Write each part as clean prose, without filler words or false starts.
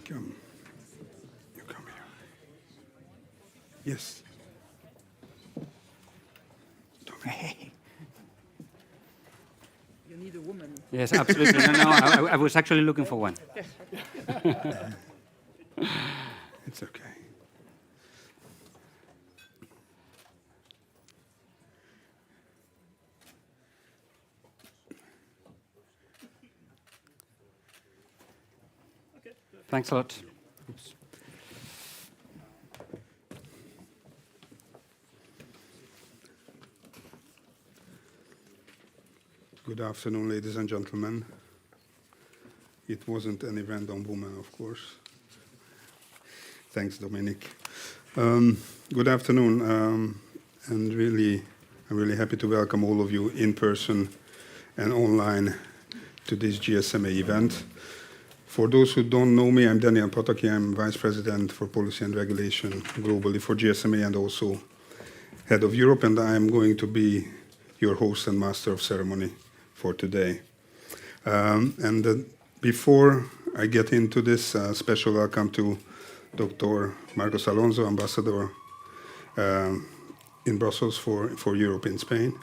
Come. You come here. Yes. Dominique. You need a woman. Yes, absolutely. No, I was actually looking for one. It's okay. Thanks a lot. Oops. Good afternoon, ladies and gentlemen. It wasn't an event on women, of course. Thanks, Dominique. Good afternoon, and I'm really happy to welcome all of you in person and online to this GSMA event. For those who don't know me, I'm Pataki. I'm Vice President for Policy and Regulation globally for GSMA and also Head of Europe, and I'm going to be your host and master of ceremony for today. Before I get into this, special welcome to Dr. Marcos Alonso, Ambassador in Brussels for Europe in Spain,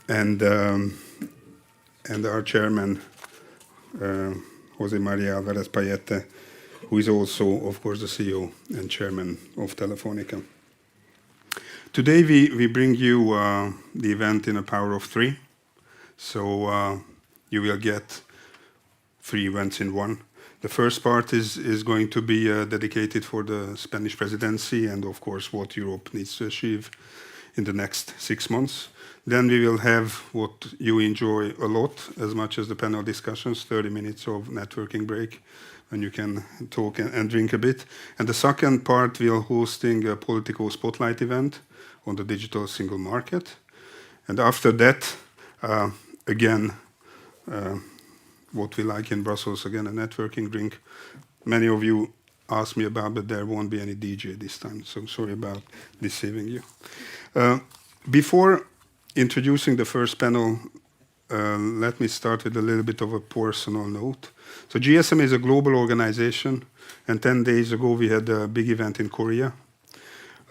and our chairman, José María Álvarez-Pallete, who is also, of course, the CEO and chairman of Telefónica. Today we bring you the event in a power of three. So you will get 3 events in one. The first part is going to be dedicated for the Spanish presidency and, of course, what Europe needs to achieve in the next 6 months. Then we will have what you enjoy a lot, as much as the panel discussions, 30 minutes of networking break, and you can talk and drink a bit. And the second part, we are hosting a Politico spotlight event on the digital single market. And after that, again, what we like in Brussels, again, a networking drink. Many of you asked me about, but there won't be any DJ this time, so sorry about deceiving you. Before introducing the first panel, let me start with a little bit of a personal note. So GSMA is a global organization, and 10 days ago we had a big event in Korea.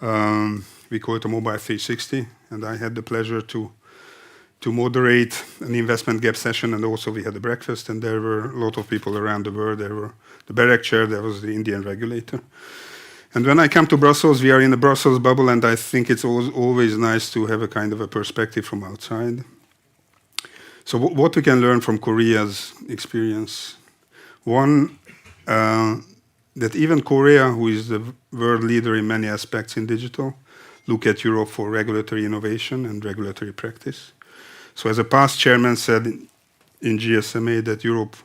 We call it a Mobile 360, and I had the pleasure to moderate an investment gap session, and also we had a breakfast, and there were a lot of people around the world. There were the BEREC chair, there was the Indian regulator. And when I come to Brussels, we are in the Brussels bubble, and I think it's always nice to have a kind of a perspective from outside. So what we can learn from Korea's experience? One, that even Korea, who is the world leader in many aspects in digital, look at Europe for regulatory innovation and regulatory practice. So as a past chairman said in GSMA that Europe,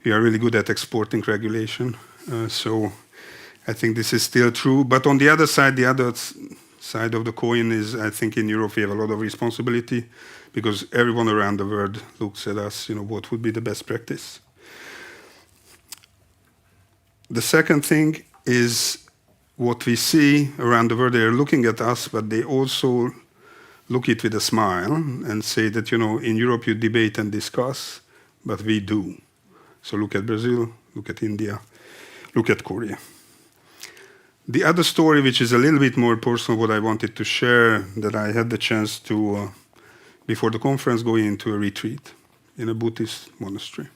we are really good at exporting regulation. So I think this is still true. But on the other side of the coin is, I think in Europe we have a lot of responsibility because everyone around the world looks at us, what would be the best practice. The second thing is what we see around the world. They are looking at us, but they also look it with a smile and say that, in Europe you debate and discuss, but we do. So look at Brazil, look at India, look at Korea. The other story, which is a little bit more personal, what I wanted to share, that I had the chance to, before the conference, go into a retreat in a Buddhist monastery.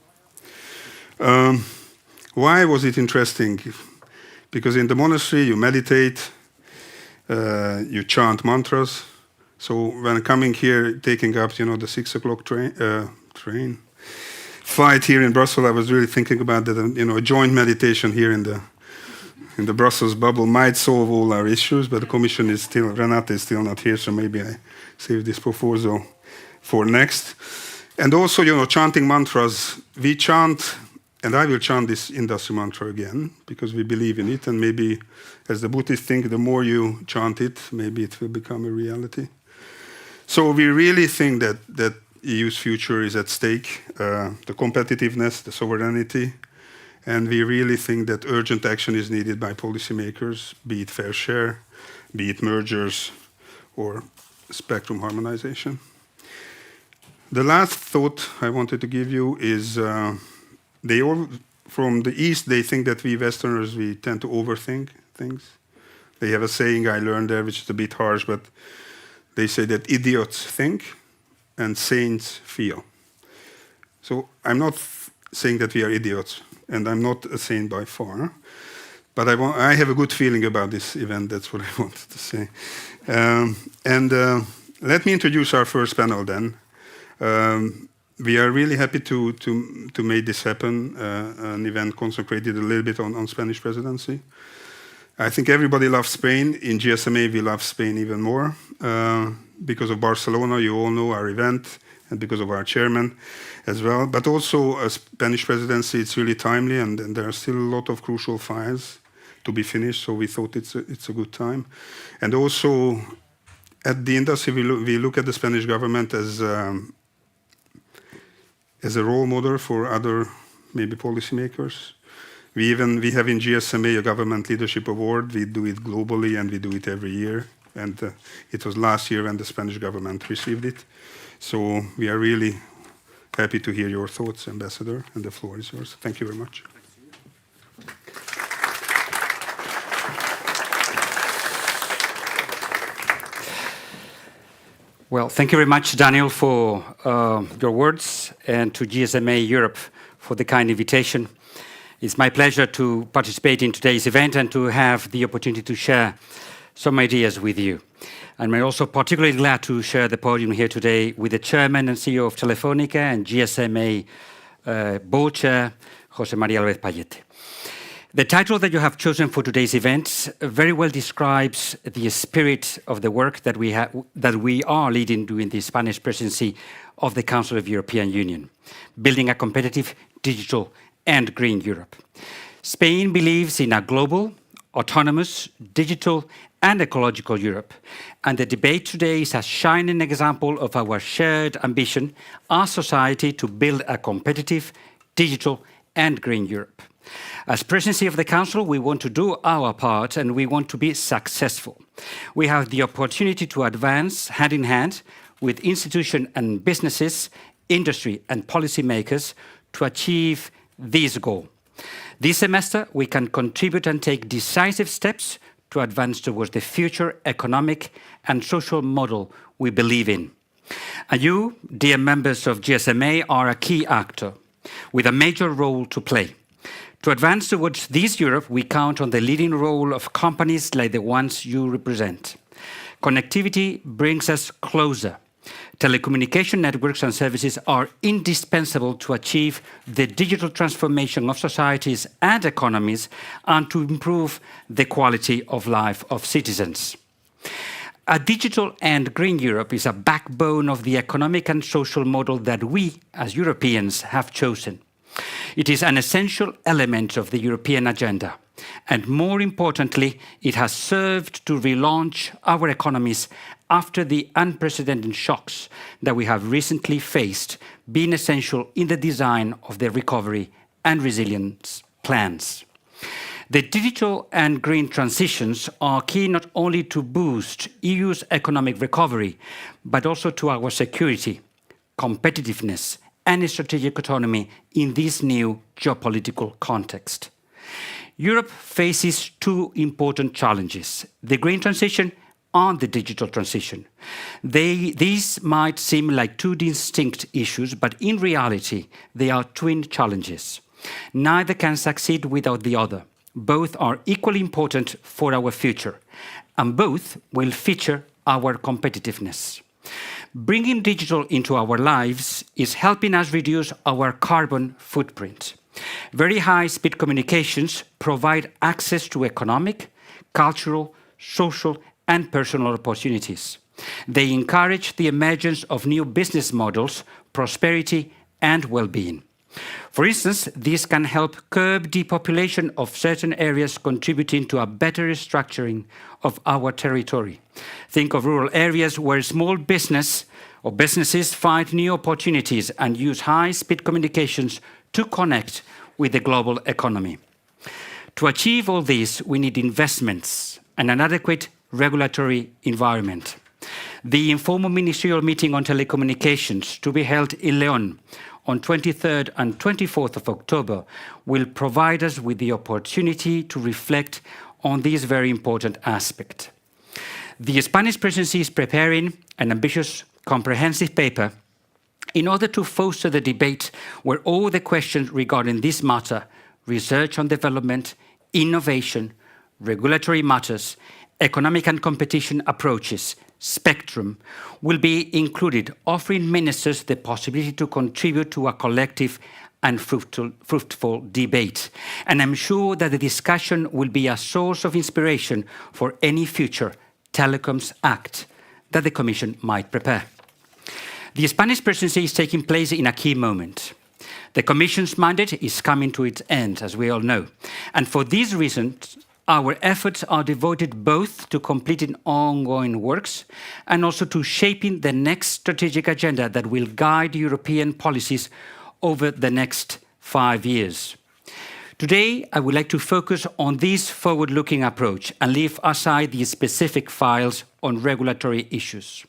Why was it interesting? Because in the monastery you meditate, you chant mantras. So when coming here, taking up, the 6 o'clock train flight here in Brussels, I was really thinking about that. A joint meditation here in the Brussels bubble might solve all our issues, but the Commission is still, Renate is still not here, so maybe I save this proposal for next. And also, chanting mantras. We chant, and I will chant this industry mantra again, because we believe in it, and maybe, as the Buddhists think, the more you chant it, maybe it will become a reality. So we really think that EU's future is at stake, the competitiveness, the sovereignty, and we really think that urgent action is needed by policymakers, be it fair share, be it mergers, or spectrum harmonization. The last thought I wanted to give you is they all from the East, they think that we Westerners, we tend to overthink things. They have a saying I learned there, which is a bit harsh, but they say that idiots think and saints feel. So I'm not saying that we are idiots, and I'm not a saint by far, but I have a good feeling about this event. That's what I wanted to say. Let me introduce our first panel then. We are really happy to make this happen, an event consecrated a little bit on Spanish presidency. I think everybody loves Spain. In GSMA, we love Spain even more. Because of Barcelona, you all know our event, and because of our chairman as well. But also, a Spanish presidency, it's really timely, and there are still a lot of crucial files to be finished, so we thought it's a good time. And also, at the industry, we look at the Spanish government as a role model for other, maybe policymakers. We have in GSMA a government leadership award. We do it globally, and we do it every year. And it was last year when the Spanish government received it. So we are really happy to hear your thoughts, Ambassador, and the floor is yours. Thank you very much. Well, thank you very much, Daniel, for your words, and to GSMA Europe for the kind invitation. It's my pleasure to participate in today's event and to have the opportunity to share some ideas with you. And I'm also particularly glad to share the podium here today with the Chairman and CEO of Telefónica and GSMA Board Chair, José María Álvarez-Pallete. The title that you have chosen for today's event very well describes the spirit of the work that we are leading during the Spanish presidency of the Council of the European Union, building a competitive, digital and green Europe. Spain believes in a global, autonomous, digital and ecological Europe, and the debate today is a shining example of our shared ambition, our society, to build a competitive, digital and green Europe. As Presidency of the Council, we want to do our part and we want to be successful. We have the opportunity to advance hand in hand with institutions and businesses, industry and policymakers to achieve this goal. This semester, we can contribute and take decisive steps to advance towards the future economic and social model we believe in. And you, dear members of GSMA, are a key actor with a major role to play. To advance towards this Europe, we count on the leading role of companies like the ones you represent. Connectivity brings us closer. Telecommunication networks and services are indispensable to achieve the digital transformation of societies and economies and to improve the quality of life of citizens. A digital and green Europe is a backbone of the economic and social model that we, as Europeans, have chosen. It is an essential element of the European agenda, and more importantly, it has served to relaunch our economies after the unprecedented shocks that we have recently faced, being essential in the design of the recovery and resilience plans. The digital and green transitions are key not only to boost EU's economic recovery, but also to our security, competitiveness, and strategic autonomy in this new geopolitical context. Europe faces two important challenges: the green transition and the digital transition. These might seem like two distinct issues, but in reality, they are twin challenges. Neither can succeed without the other. Both are equally important for our future, and both will feature our competitiveness. Bringing digital into our lives is helping us reduce our carbon footprint. Very high-speed communications provide access to economic, cultural, social, and personal opportunities. They encourage the emergence of new business models, prosperity, and well-being. For instance, this can help curb depopulation of certain areas, contributing to a better structuring of our territory. Think of rural areas where small business or businesses find new opportunities and use high-speed communications to connect with the global economy. To achieve all this, we need investments and an adequate regulatory environment. The informal ministerial meeting on telecommunications to be held in León on 23rd and 24th of October will provide us with the opportunity to reflect on this very important aspect. The Spanish presidency is preparing an ambitious, comprehensive paper in order to foster the debate where all the questions regarding this matter, research and development, innovation, regulatory matters, economic and competition approaches, spectrum, will be included, offering ministers the possibility to contribute to a collective and fruitful debate. And I'm sure that the discussion will be a source of inspiration for any future Telecoms Act that the Commission might prepare. The Spanish presidency is taking place in a key moment. The Commission's mandate is coming to its end, as we all know. And for these reasons, our efforts are devoted both to completing ongoing works and also to shaping the next strategic agenda that will guide European policies over the next 5 years. Today, I would like to focus on this forward-looking approach and leave aside the specific files on regulatory issues.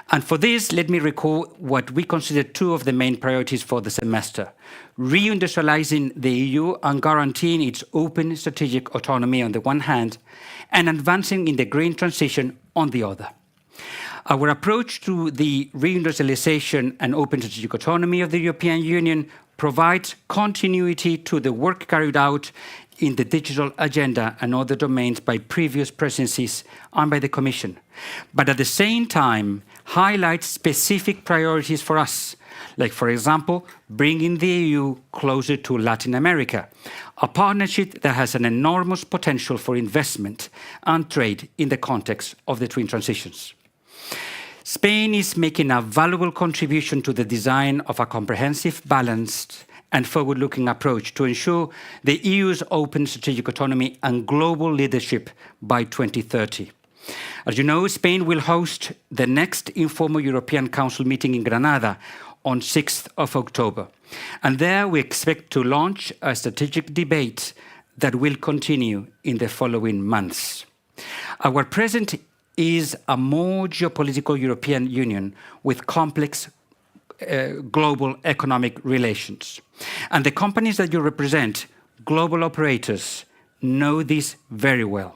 And for this, let me recall what we consider two of the main priorities for the semester: reindustrializing the EU and guaranteeing its open strategic autonomy on the one hand, and advancing in the green transition on the other. Our approach to the reindustrialization and open strategic autonomy of the European Union provides continuity to the work carried out in the digital agenda and other domains by previous presidencies and by the Commission, but at the same time highlights specific priorities for us, like, for example, bringing the EU closer to Latin America, a partnership that has an enormous potential for investment and trade in the context of the twin transitions. Spain is making a valuable contribution to the design of a comprehensive, balanced and forward-looking approach to ensure the EU's open strategic autonomy and global leadership by 2030. As you know, Spain will host the next informal European Council meeting in Granada on 6th of October. And there we expect to launch a strategic debate that will continue in the following months. Our present is a more geopolitical European Union with complex global economic relations. And the companies that you represent, global operators, know this very well.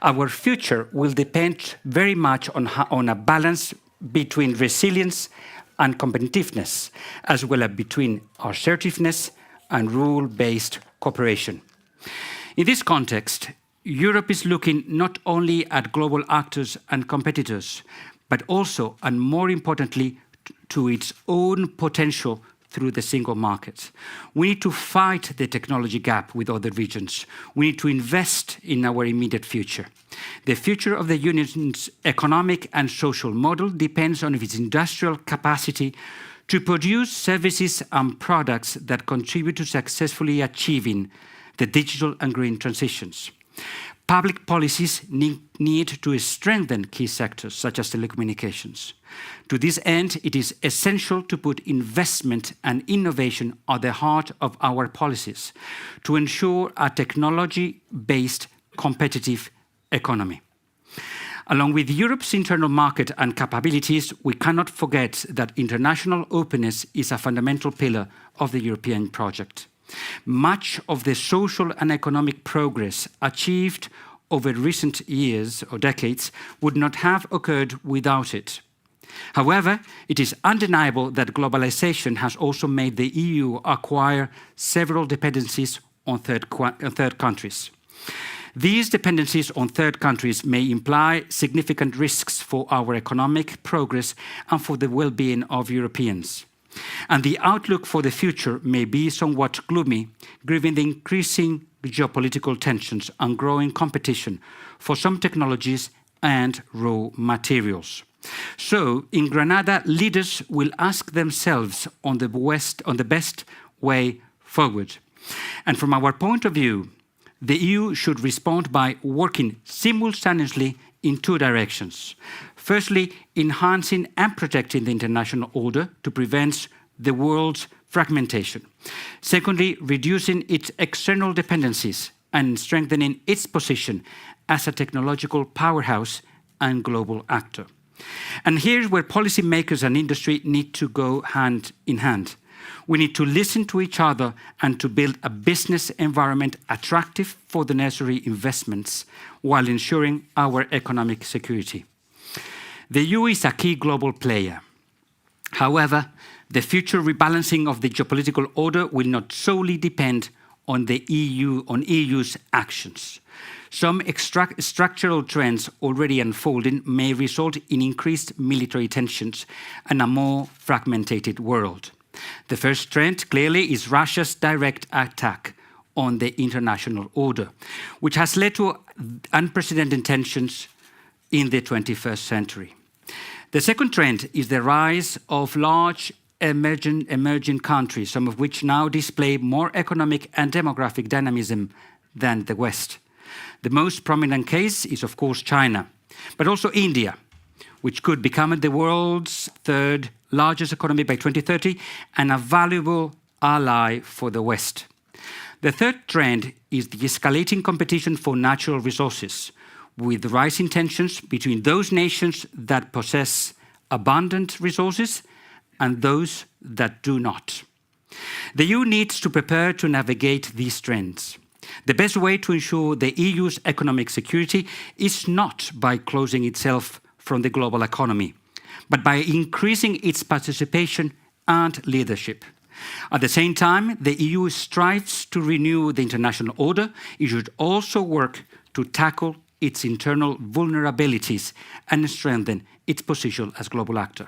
Our future will depend very much on a balance between resilience and competitiveness, as well as between assertiveness and rule-based cooperation. In this context, Europe is looking not only at global actors and competitors, but also, and more importantly, to its own potential through the single market. We need to fight the technology gap with other regions. We need to invest in our immediate future. The future of the Union's economic and social model depends on its industrial capacity to produce services and products that contribute to successfully achieving the digital and green transitions. Public policies need to strengthen key sectors such as telecommunications. To this end, it is essential to put investment and innovation at the heart of our policies to ensure a technology-based competitive economy. Along with Europe's internal market and capabilities, we cannot forget that international openness is a fundamental pillar of the European project. Much of the social and economic progress achieved over recent years or decades would not have occurred without it. However, it is undeniable that globalization has also made the EU acquire several dependencies on third countries. These dependencies on third countries may imply significant risks for our economic progress and for the well-being of Europeans. And the outlook for the future may be somewhat gloomy, given the increasing geopolitical tensions and growing competition for some technologies and raw materials. So, in Granada, leaders will ask themselves on the best way forward. And from our point of view, the EU should respond by working simultaneously in two directions. Firstly, enhancing and protecting the international order to prevent the world's fragmentation. Secondly, reducing its external dependencies and strengthening its position as a technological powerhouse and global actor. And here's where policymakers and industry need to go hand in hand. We need to listen to each other and to build a business environment attractive for the necessary investments while ensuring our economic security. The EU is a key global player. However, the future rebalancing of the geopolitical order will not solely depend on the EU's actions. Some structural trends already unfolding may result in increased military tensions and a more fragmented world. The first trend, clearly, is Russia's direct attack on the international order, which has led to unprecedented tensions in the 21st century. The second trend is the rise of large emerging countries, some of which now display more economic and demographic dynamism than the West. The most prominent case is, of course, China, but also India, which could become the world's third largest economy by 2030 and a valuable ally for the West. The third trend is the escalating competition for natural resources, with rising tensions between those nations that possess abundant resources and those that do not. The EU needs to prepare to navigate these trends. The best way to ensure the EU's economic security is not by closing itself from the global economy, but by increasing its participation and leadership. At the same time, the EU strives to renew the international order. It should also work to tackle its internal vulnerabilities and strengthen its position as global actor.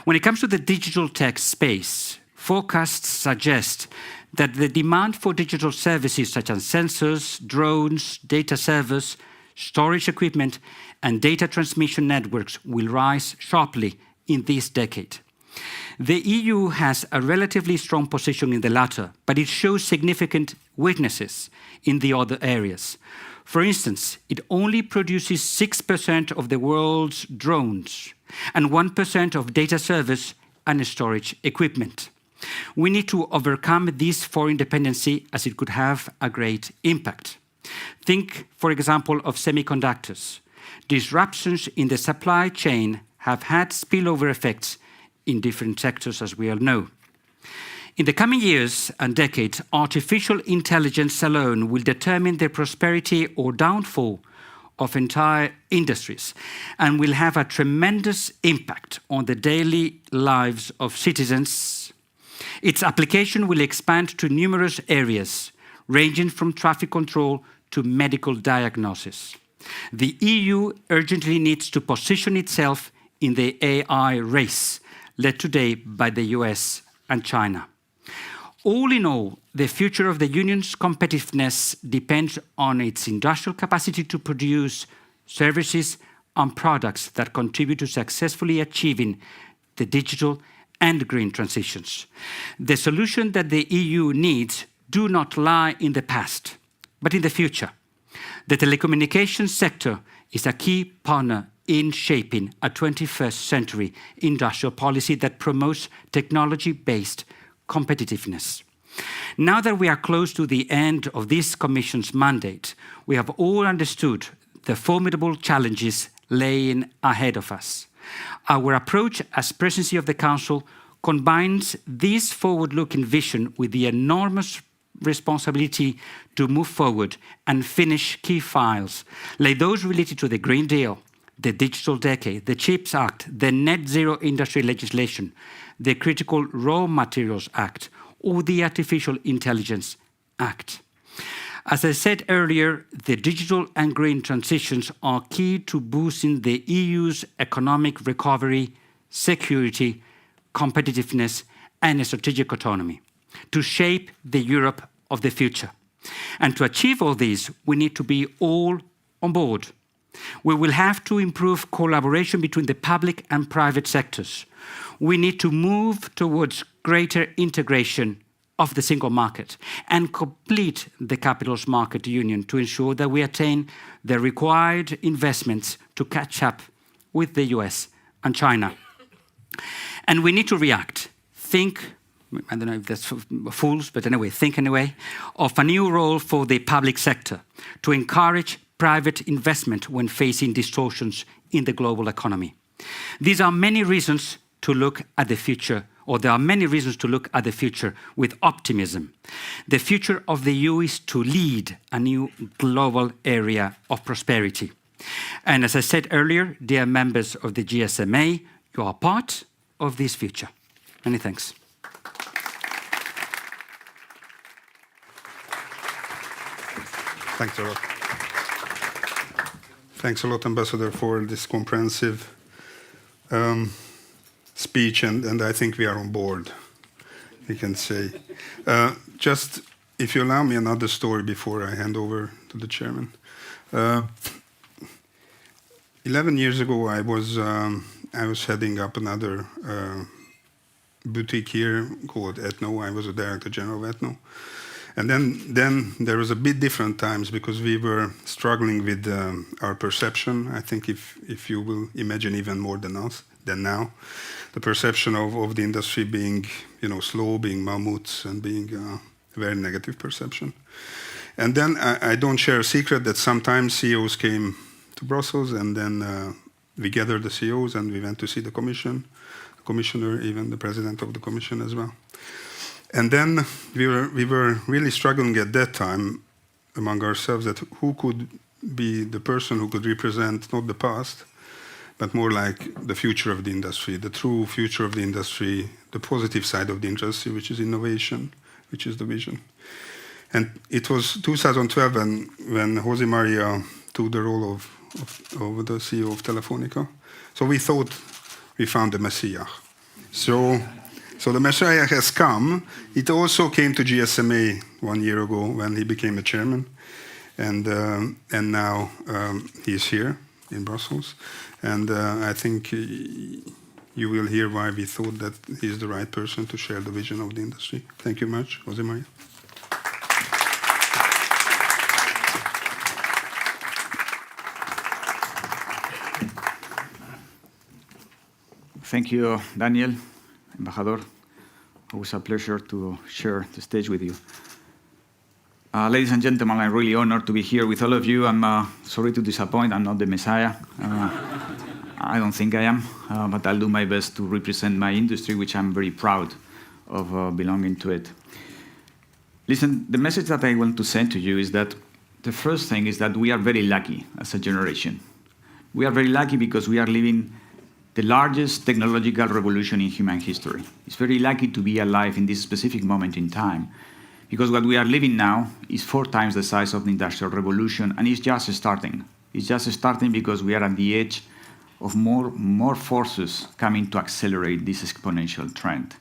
When it comes to the digital tech space, forecasts suggest that the demand for digital services such as sensors, drones, data servers, storage equipment, and data transmission networks will rise sharply in this decade. The EU has a relatively strong position in the latter, but it shows significant weaknesses in the other areas. For instance, it only produces 6% of the world's drones and 1% of data servers and storage equipment. We need to overcome this foreign dependency as it could have a great impact. Think, for example, of semiconductors. Disruptions in the supply chain have had spillover effects in different sectors, as we all know. In the coming years and decades, artificial intelligence alone will determine the prosperity or downfall of entire industries and will have a tremendous impact on the daily lives of citizens. Its application will expand to numerous areas, ranging from traffic control to medical diagnosis. The EU urgently needs to position itself in the AI race, led today by the US and China. All in all, the future of the Union's competitiveness depends on its industrial capacity to produce services and products that contribute to successfully achieving the digital and green transitions. The solution that the EU needs do not lie in the past, but in the future. The telecommunications sector is a key partner in shaping a 21st century industrial policy that promotes technology-based competitiveness. Now that we are close to the end of this Commission's mandate, we have all understood the formidable challenges laying ahead of us. Our approach as Presidency of the Council combines this forward-looking vision with the enormous responsibility to move forward and finish key files, like those related to the Green Deal, the Digital Decade, the CHIPS Act, the Net Zero Industry legislation, the Critical Raw Materials Act, or the Artificial Intelligence Act. As I said earlier, the digital and green transitions are key to boosting the EU's economic recovery, security, competitiveness, and strategic autonomy, to shape the Europe of the future. And to achieve all these, we need to be all on board. We will have to improve collaboration between the public and private sectors. We need to move towards greater integration of the single market and complete the Capitals Market Union to ensure that we attain the required investments to catch up with the US and China. And we need to react, think, I don't know if that's fools, but anyway, think anyway, of a new role for the public sector to encourage private investment when facing distortions in the global economy. These are many reasons to look at the future, or there are many reasons to look at the future with optimism. The future of the EU is to lead a new global area of prosperity. And as I said earlier, dear members of the GSMA, you are part of this future. Many thanks. Thanks a lot. Thanks a lot, Ambassador, for this comprehensive speech, and I think we are on board, we can say. Just, if you allow me another story before I hand over to the chairman. 11 years ago, I was heading up another boutique here called Ethno. I was a director general of Ethno. And then there was a bit different times because we were struggling with our perception. I think if you will imagine even more than us, than now, the perception of the industry being, slow, being mammoths, and being a very negative perception. And then I don't share a secret that sometimes CEOs came to Brussels, and then we gathered the CEOs and we went to see the Commission, the Commissioner, even the President of the Commission as well. And then we were really struggling at that time among ourselves that who could be the person who could represent not the past, but more like the future of the industry, the true future of the industry, the positive side of the industry, which is innovation, which is the vision. And it was 2012 when José María took the role of the CEO of Telefónica. So we thought we found the Messiah. So the Messiah has come. It also came to GSMA 1 year ago when he became a chairman. And now he's here in Brussels. And I think you will hear why we thought that he's the right person to share the vision of the industry. Thank you much, José María. Thank you, Daniel, Embajador. Always a pleasure to share the stage with you. Ladies and gentlemen, I'm really honored to be here with all of you. I'm sorry to disappoint, I'm not the Messiah. I don't think I am, but I'll do my best to represent my industry, which I'm very proud of belonging to it. Listen, the message that I want to send to you is that the first thing is that we are very lucky as a generation. We are very lucky because we are living the largest technological revolution in human history. It's very lucky to be alive in this specific moment in time, because what we are living now is 4 times the size of the Industrial Revolution, and it's just starting. It's just starting because we are at the edge of more forces coming to accelerate this exponential trend.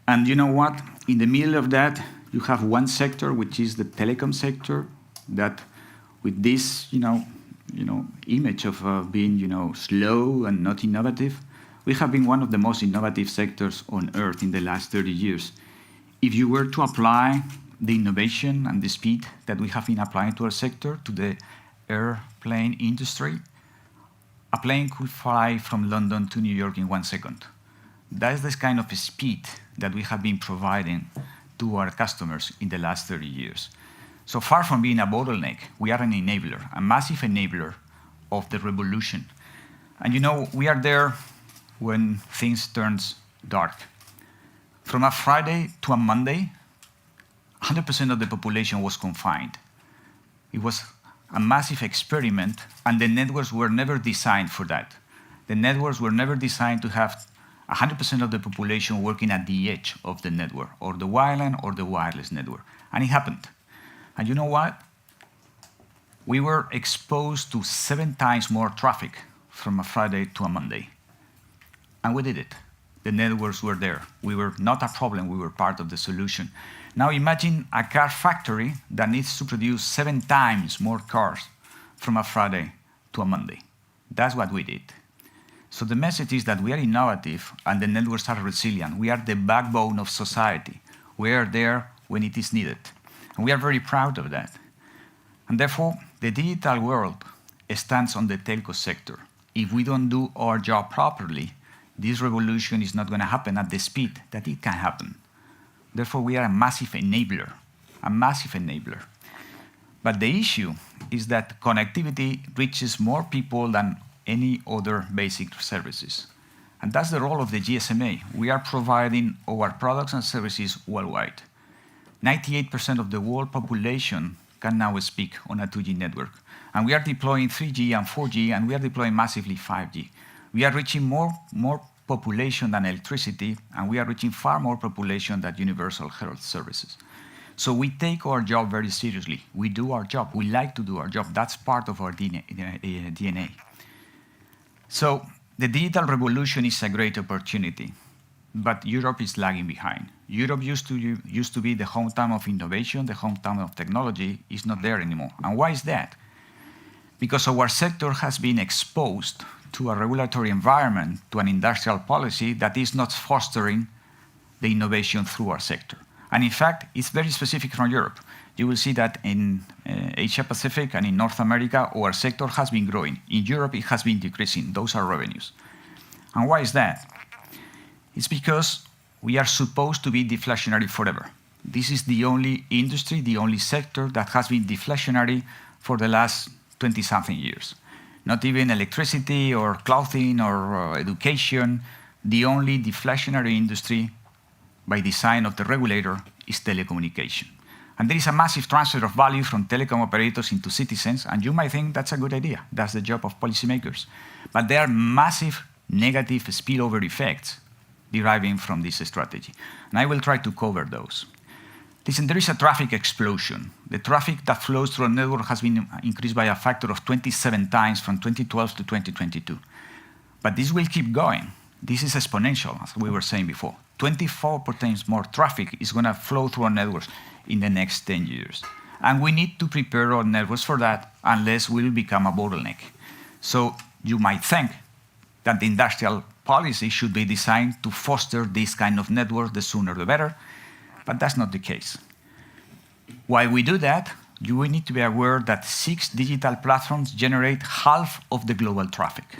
And you know what? In the middle of that, you have one sector, which is the telecom sector, that with this, image of being, slow and not innovative, we have been one of the most innovative sectors on Earth in the last 30 years. If you were to apply the innovation and the speed that we have been applying to our sector, to the airplane industry, a plane could fly from London to New York in 1 second. That is the kind of speed that we have been providing to our customers in the last 30 years. So far from being a bottleneck, we are an enabler, a massive enabler of the revolution. And we are there when things turn dark. From a Friday to a Monday, 100% of the population was confined. It was a massive experiment, and the networks were never designed for that. The networks were never designed to have 100% of the population working at the edge of the network, or the wireline or the wireless network. And it happened. And you know what? We were exposed to 7 times more traffic from a Friday to a Monday. And we did it. The networks were there. We were not a problem, we were part of the solution. Now imagine a car factory that needs to produce 7 times more cars from a Friday to a Monday. That's what we did. So the message is that we are innovative and the networks are resilient. We are the backbone of society. We are there when it is needed. And we are very proud of that. And therefore, the digital world stands on the telco sector. If we don't do our job properly, this revolution is not going to happen at the speed that it can happen. Therefore, we are a massive enabler, a massive enabler. But the issue is that connectivity reaches more people than any other basic services. And that's the role of the GSMA. We are providing our products and services worldwide. 98% of the world population can now speak on a 2G network. And we are deploying 3G and 4G, and we are deploying massively 5G. We are reaching more population than electricity, and we are reaching far more population than universal health services. So we take our job very seriously. We do our job. We like to do our job. That's part of our DNA. So the digital revolution is a great opportunity, but Europe is lagging behind. Europe used to be the hometown of innovation, the hometown of technology. Is not there anymore. And why is that? Because our sector has been exposed to a regulatory environment, to an industrial policy that is not fostering the innovation through our sector. And in fact, it's very specific from Europe. You will see that in Asia Pacific and in North America, our sector has been growing. In Europe, it has been decreasing. Those are revenues. And why is that? It's because we are supposed to be deflationary forever. This is the only industry, the only sector that has been deflationary for the last 20-something years. Not even electricity or clothing or education. The only deflationary industry by design of the regulator is telecommunication. And there is a massive transfer of value from telecom operators into citizens, and you might think that's a good idea. That's the job of policymakers. But there are massive negative spillover effects deriving from this strategy. And I will try to cover those. Listen, there is a traffic explosion. The traffic that flows through a network has been increased by a factor of 27 times from 2012 to 2022. But this will keep going. This is exponential, as we were saying before. 24 times more traffic is going to flow through our networks in the next 10 years. And we need to prepare our networks for that, unless we will become a bottleneck. So you might think that the industrial policy should be designed to foster this kind of network, the sooner the better, but that's not the case. While we do that, you need to be aware that 6 digital platforms generate half of the global traffic.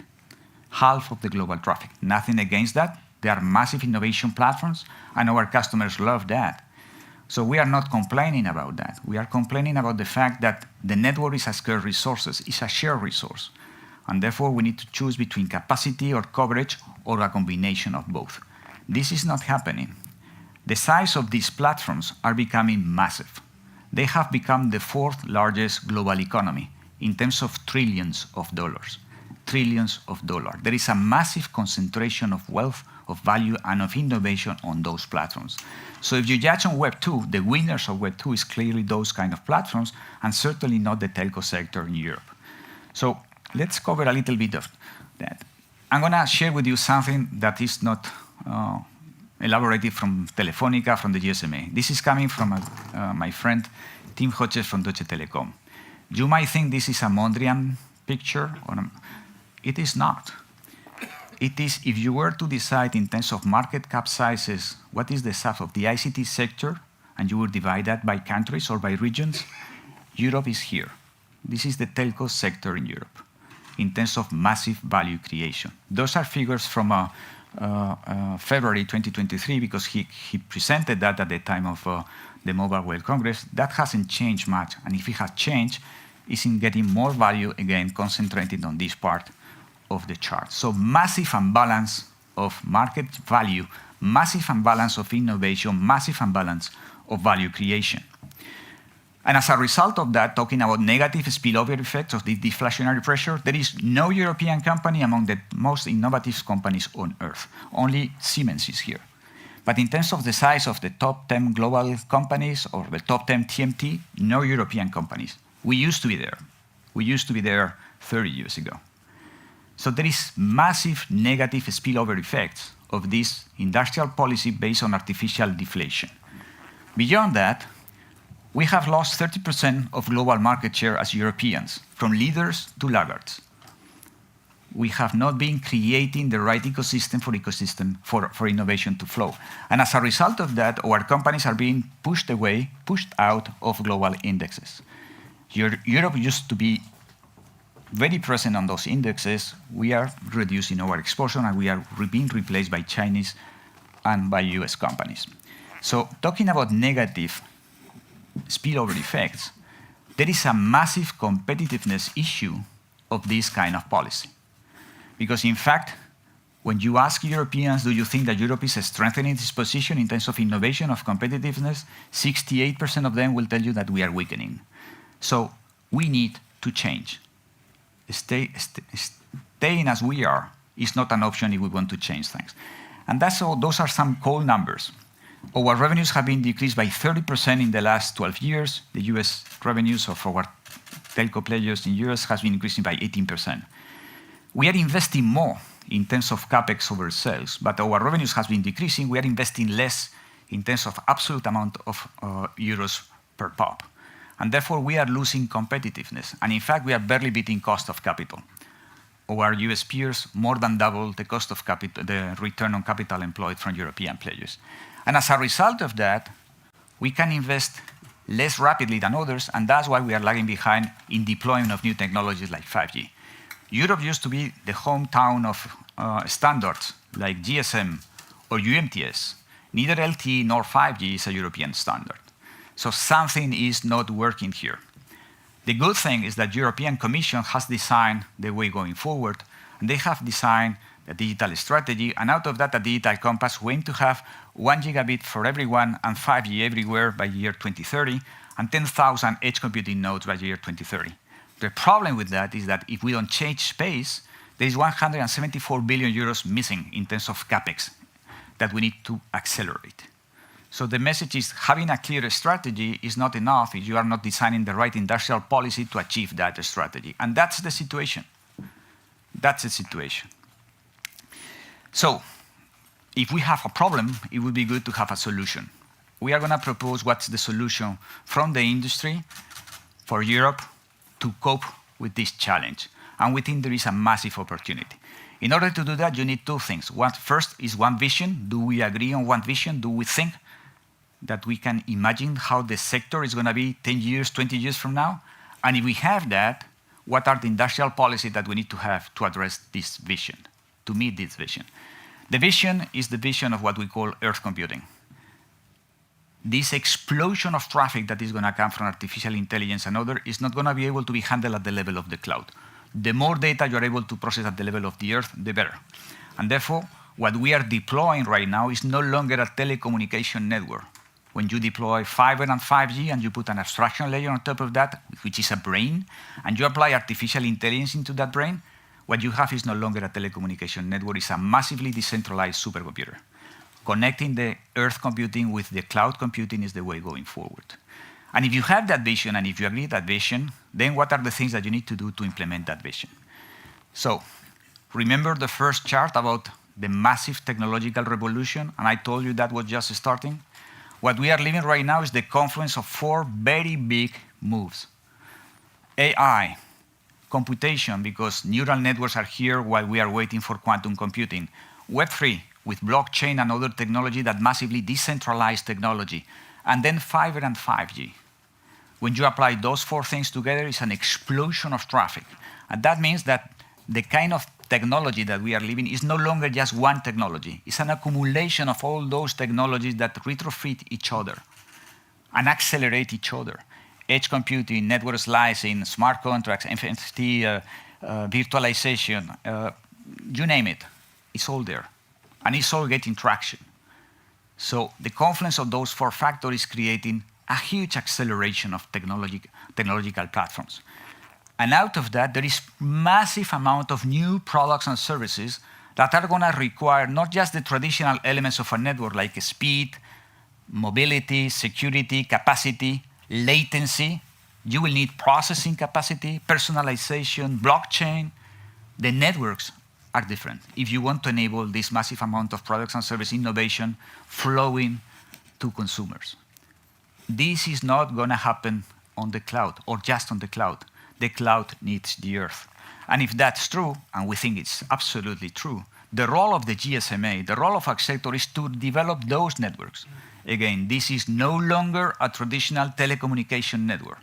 Half of the global traffic. Nothing against that. They are massive innovation platforms, and our customers love that. So we are not complaining about that. We are complaining about the fact that the network is a scarce resource, it's a shared resource. And therefore, we need to choose between capacity or coverage or a combination of both. This is not happening. The size of these platforms are becoming massive. They have become the 4th largest global economy in terms of trillions of dollars. Trillions of dollars. There is a massive concentration of wealth, of value, and of innovation on those platforms. So if you judge on Web 2, the winners of Web 2 is clearly those kind of platforms, and certainly not the telco sector in Europe. So let's cover a little bit of that. I'm going to share with you something that is not elaborated from Telefónica, from the GSMA. This is coming from my friend Tim Hodges from Deutsche Telekom. You might think this is a Mondrian picture. It is not. It is, if you were to decide in terms of market cap sizes, what is the size of the ICT sector, and you would divide that by countries or by regions, Europe is here. This is the telco sector in Europe in terms of massive value creation. Those are figures from February 2023, because he presented that at the time of the Mobile World Congress. That hasn't changed much, and if it has changed, it's in getting more value, again, concentrated on this part of the chart. So massive imbalance of market value, massive imbalance of innovation, massive imbalance of value creation. And as a result of that, talking about negative spillover effects of the deflationary pressure, there is no European company among the most innovative companies on Earth. Only Siemens is here. But in terms of the size of the top 10 global companies or the top 10 TMT, no European companies. We used to be there. We used to be there 30 years ago. So there is massive negative spillover effects of this industrial policy based on artificial deflation. Beyond that, we have lost 30% of global market share as Europeans, from leaders to laggards. We have not been creating the right ecosystem for innovation to flow. And as a result of that, our companies are being pushed away, pushed out of global indexes. Europe used to be very present on those indexes. We are reducing our exposure, and we are being replaced by Chinese and by US companies. So talking about negative spillover effects, there is a massive competitiveness issue of this kind of policy. Because in fact, When you ask Europeans, do you think that Europe is strengthening its position in terms of innovation, of competitiveness, 68% of them will tell you that we are weakening. So we need to change. Staying as we are is not an option if we want to change things. And that's all. Those are some cold numbers. Our revenues have been decreased by 30% in the last 12 years. The US revenues of our telco players in US has been increasing by 18%. We are investing more in terms of capex over sales, but our revenues has been decreasing. We are investing less in terms of absolute amount of euros per pop. And therefore, we are losing competitiveness. And in fact, we are barely beating cost of capital. Our US peers more than double the cost of capital, the return on capital employed from European players. And as a result of that, we can invest less rapidly than others, and that's why we are lagging behind in deployment of new technologies like 5G. Europe used to be the hometown of standards like GSM or UMTS. Neither LTE nor 5G is a European standard. So something is not working here. The good thing is that European Commission has designed the way going forward, and they have designed a digital strategy, and out of that, a digital compass, we aim to have 1 gigabit for everyone and 5G everywhere by year 2030, and 10,000 edge computing nodes by year 2030. The problem with that is that if we don't change space, there is 174 billion euros missing in terms of capex that we need to accelerate. So the message is having a clear strategy is not enough if you are not designing the right industrial policy to achieve that strategy. And that's the situation. That's the situation. So if we have a problem, it would be good to have a solution. We are going to propose what's the solution from the industry for Europe to cope with this challenge. And we think there is a massive opportunity. In order to do that, you need two things. First is one vision. Do we agree on one vision? Do we think that we can imagine how the sector is going to be 10 years, 20 years from now? And if we have that, what are the industrial policies that we need to have to address this vision, to meet this vision? The vision is the vision of what we call Earth computing. This explosion of traffic that is going to come from artificial intelligence and other is not going to be able to be handled at the level of the cloud. The more data you're able to process at the level of the Earth, the better. And therefore, what we are deploying right now is no longer a telecommunication network. When you deploy fiber and 5G and you put an abstraction layer on top of that, which is a brain, and you apply artificial intelligence into that brain, what you have is no longer a telecommunication network, it's a massively decentralized supercomputer. Connecting the Earth computing with the cloud computing is the way going forward. And if you have that vision, and if you agree with that vision, then what are the things that you need to do to implement that vision? So, remember the first chart about the massive technological revolution, and I told you that was just starting? What we are living right now is the confluence of 4 very big moves. AI, computation, because neural networks are here while we are waiting for quantum computing. Web3, with blockchain and other technology that massively decentralized technology. And then fiber and 5G. When you apply those 4 things together, it's an explosion of traffic. And that means that the kind of technology that we are living is no longer just one technology. It's an accumulation of all those technologies that retrofit each other and accelerate each other. Edge computing, network slicing, smart contracts, NFT, virtualization, you name it, it's all there. And it's all getting traction. So the confluence of those 4 factors is creating a huge acceleration of technological platforms. And out of that, there is massive amount of new products and services that are going to require not just the traditional elements of a network like speed, mobility, security, capacity, latency. You will need processing capacity, personalization, blockchain. The networks are different if you want to enable this massive amount of products and service innovation flowing to consumers. This is not going to happen on the cloud or just on the cloud. The cloud needs the Earth. And if that's true, and we think it's absolutely true, the role of the GSMA, the role of our sector is to develop those networks. Again, this is no longer a traditional telecommunication network.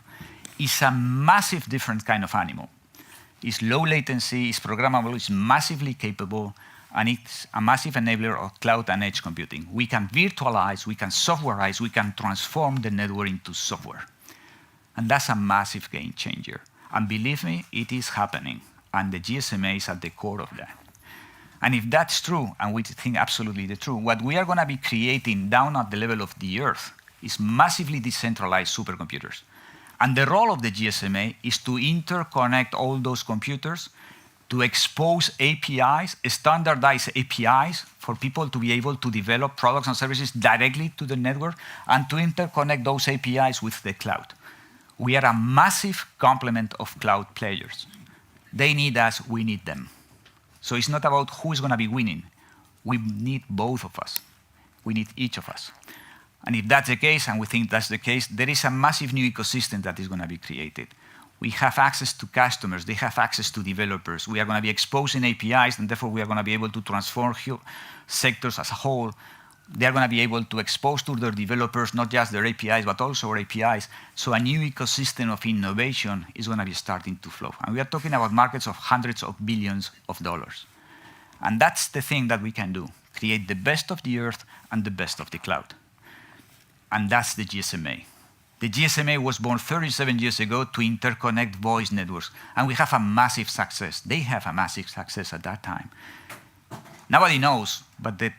It's a massive different kind of animal. It's low latency, it's programmable, it's massively capable, and it's a massive enabler of cloud and edge computing. We can virtualize, we can softwareize, we can transform the network into software. And that's a massive game changer. And believe me, it is happening. And the GSMA is at the core of that. And if that's true, and we think absolutely the true, what we are going to be creating down at the level of the Earth is massively decentralized supercomputers. And the role of the GSMA is to interconnect all those computers, to expose APIs, standardized APIs for people to be able to develop products and services directly to the network, and to interconnect those APIs with the cloud. We are a massive complement of cloud players. They need us, we need them. So it's not about who is going to be winning. We need both of us. We need each of us. And if that's the case, and we think that's the case, there is a massive new ecosystem that is going to be created. We have access to customers. They have access to developers. We are going to be exposing APIs, and therefore we are going to be able to transform sectors as a whole. They are going to be able to expose to their developers not just their APIs, but also our APIs. So a new ecosystem of innovation is going to be starting to flow. And we are talking about markets of hundreds of billions of dollars. And that's the thing that we can do, create the best of the Earth and the best of the cloud. And that's the GSMA. The GSMA was born 37 years ago to interconnect voice networks. And we have a massive success. They have a massive success at that time. Nobody knows, but the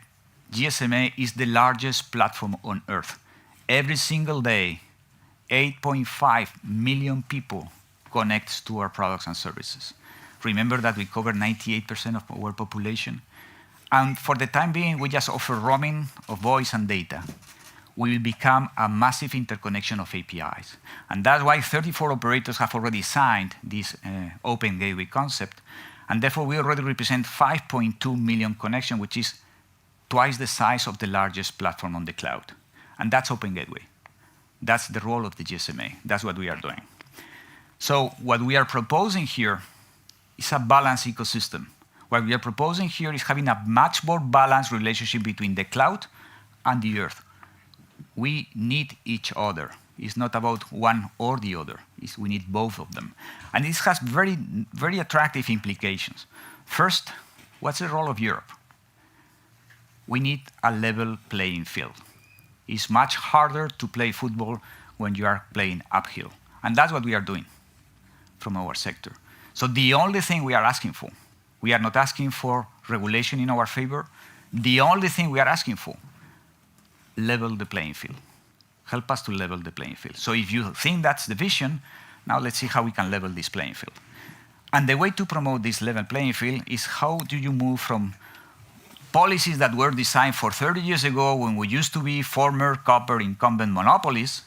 GSMA is the largest platform on Earth. Every single day, 8.5 million people connect to our products and services. Remember that we cover 98% of our population. And for the time being, we just offer roaming of voice and data. We will become a massive interconnection of APIs. And that's why 34 operators have already signed this open gateway concept. And therefore, we already represent 5.2 million connections, which is twice the size of the largest platform on the cloud. And that's Open Gateway. That's the role of the GSMA. That's what we are doing. So what we are proposing here is a balanced ecosystem. What we are proposing here is having a much more balanced relationship between the cloud and the Earth. We need each other. It's not about one or the other. We need both of them. And this has very, very attractive implications. First, what's the role of Europe? We need a level playing field. It's much harder to play football when you are playing uphill. And that's what we are doing from our sector. So the only thing we are asking for, we are not asking for regulation in our favor. The only thing we are asking for, level the playing field. Help us to level the playing field. So if you think that's the vision, now let's see how we can level this playing field. And the way to promote this level playing field is how do you move from policies that were designed for 30 years ago when we used to be former copper incumbent monopolies.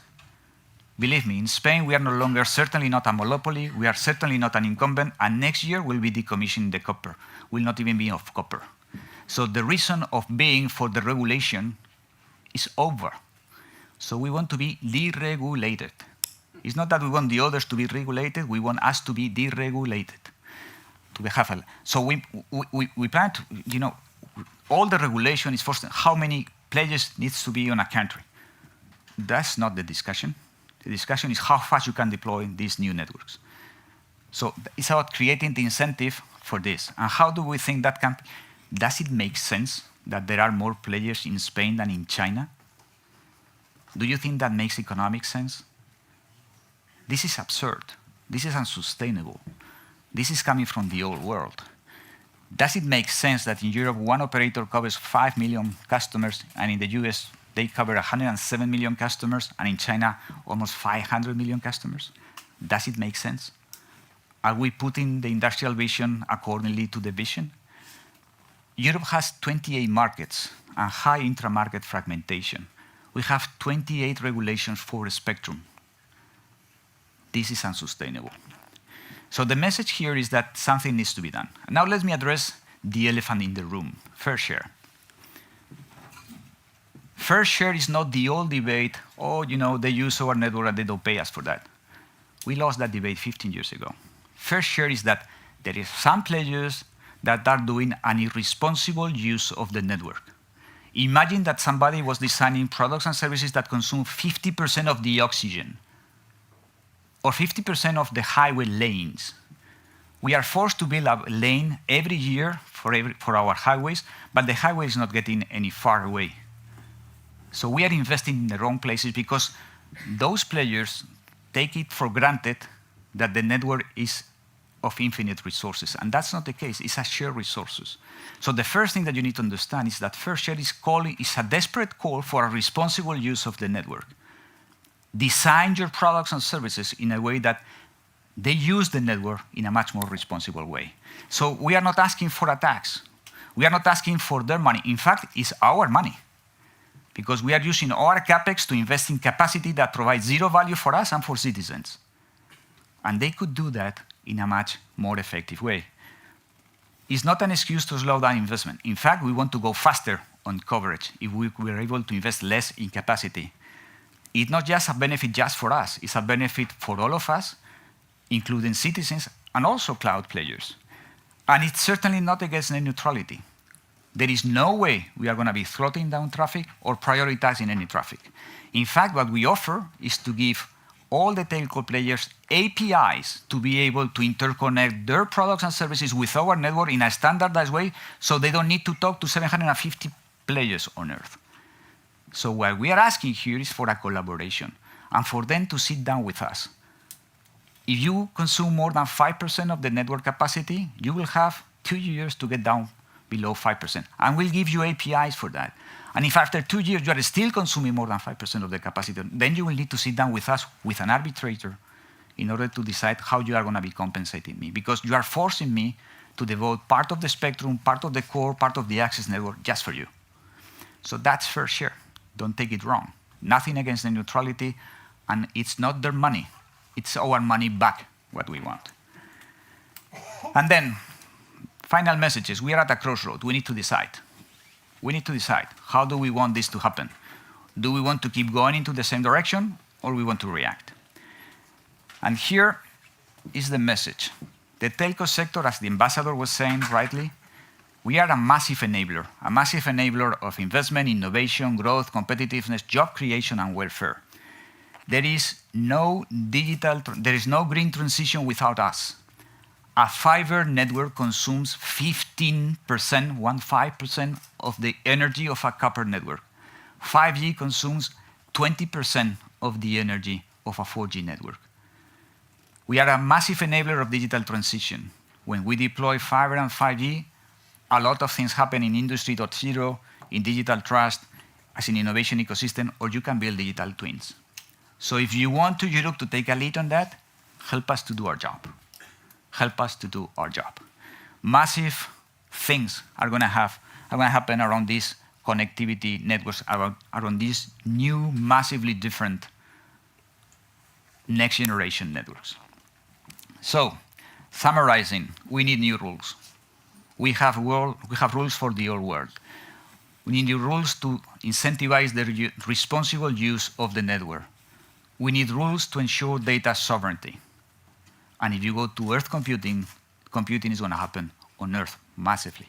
Believe me, in Spain, we are no longer certainly not a monopoly, we are certainly not an incumbent, and next year we'll be decommissioning the copper. We'll not even be of copper. So the reason of being for the regulation is over. So we want to be deregulated. It's not that we want the others to be regulated, we want us to be deregulated. So we plan to, all the regulation is first how many players needs to be on a country. That's not the discussion. The discussion is how fast you can deploy these new networks. So it's about creating the incentive for this. And how do we think that can, does it make sense that there are more players in Spain than in China? Do you think that makes economic sense? This is absurd. This is unsustainable. This is coming from the old world. Does it make sense that in Europe, one operator covers 5 million customers, and in the US, they cover 107 million customers, and in China, almost 500 million customers? Does it make sense? Are we putting the industrial vision accordingly to the vision? Europe has 28 markets and high intra-market fragmentation. We have 28 regulations for spectrum. This is unsustainable. So the message here is that something needs to be done. Now let me address the elephant in the room, fair share. Fair share is not the old debate, they use our network and they don't pay us for that. We lost that debate 15 years ago. Fair share is that there is some players that are doing an irresponsible use of the network. Imagine that somebody was designing products and services that consume 50% of the oxygen, or 50% of the highway lanes. We are forced to build a lane every year for our highways, but the highway is not getting any far away. So we are investing in the wrong places because those players take it for granted that the network is of infinite resources. And that's not the case. It's a shared resources. So the first thing that you need to understand is that fair share is a desperate call for a responsible use of the network. Design your products and services in a way that they use the network in a much more responsible way. So we are not asking for a tax. We are not asking for their money. In fact, it's our money, because we are using our CapEx to invest in capacity that provides zero value for us and for citizens. And they could do that in a much more effective way. It's not an excuse to slow down investment. In fact, we want to go faster on coverage if we were able to invest less in capacity. It's not just a benefit just for us, it's a benefit for all of us, including citizens and also cloud players. And it's certainly not against net neutrality. There is no way we are going to be throttling down traffic or prioritizing any traffic. In fact, what we offer is to give all the telco players APIs to be able to interconnect their products and services with our network in a standardized way, so they don't need to talk to 750 players on Earth. So what we are asking here is for a collaboration and for them to sit down with us. If you consume more than 5% of the network capacity, you will have 2 years to get down below 5%. And we'll give you APIs for that. And if after 2 years you are still consuming more than 5% of the capacity, then you will need to sit down with us, with an arbitrator, in order to decide how you are going to be compensating me. Because you are forcing me to devote part of the spectrum, part of the core, part of the access network just for you. So that's fair share. Don't take it wrong. Nothing against the neutrality, and it's not their money. It's our money back, what we want. And then, final messages. We are at a crossroad. We need to decide. We need to decide, how do we want this to happen? Do we want to keep going into the same direction, or we want to react? And here is the message. The telco sector, as the ambassador was saying rightly, we are a massive enabler of investment, innovation, growth, competitiveness, job creation, and welfare. There is no green transition without us. A fiber network consumes 15% of the energy of a copper network. 5G consumes 20% of the energy of a 4G network. We are a massive enabler of digital transition. When we deploy fiber and 5G, a lot of things happen in Industry 4.0, in digital trust, as an innovation ecosystem, or you can build digital twins. So if you want Europe to take a lead on that, help us to do our job. Help us to do our job. Massive things are going to happen around these connectivity networks, around these new, massively different next generation networks. So, summarizing, we need new rules. We have rules for the old world. We need new rules to incentivize the responsible use of the network. We need rules to ensure data sovereignty. And if you go to Earth computing, computing is going to happen on Earth massively.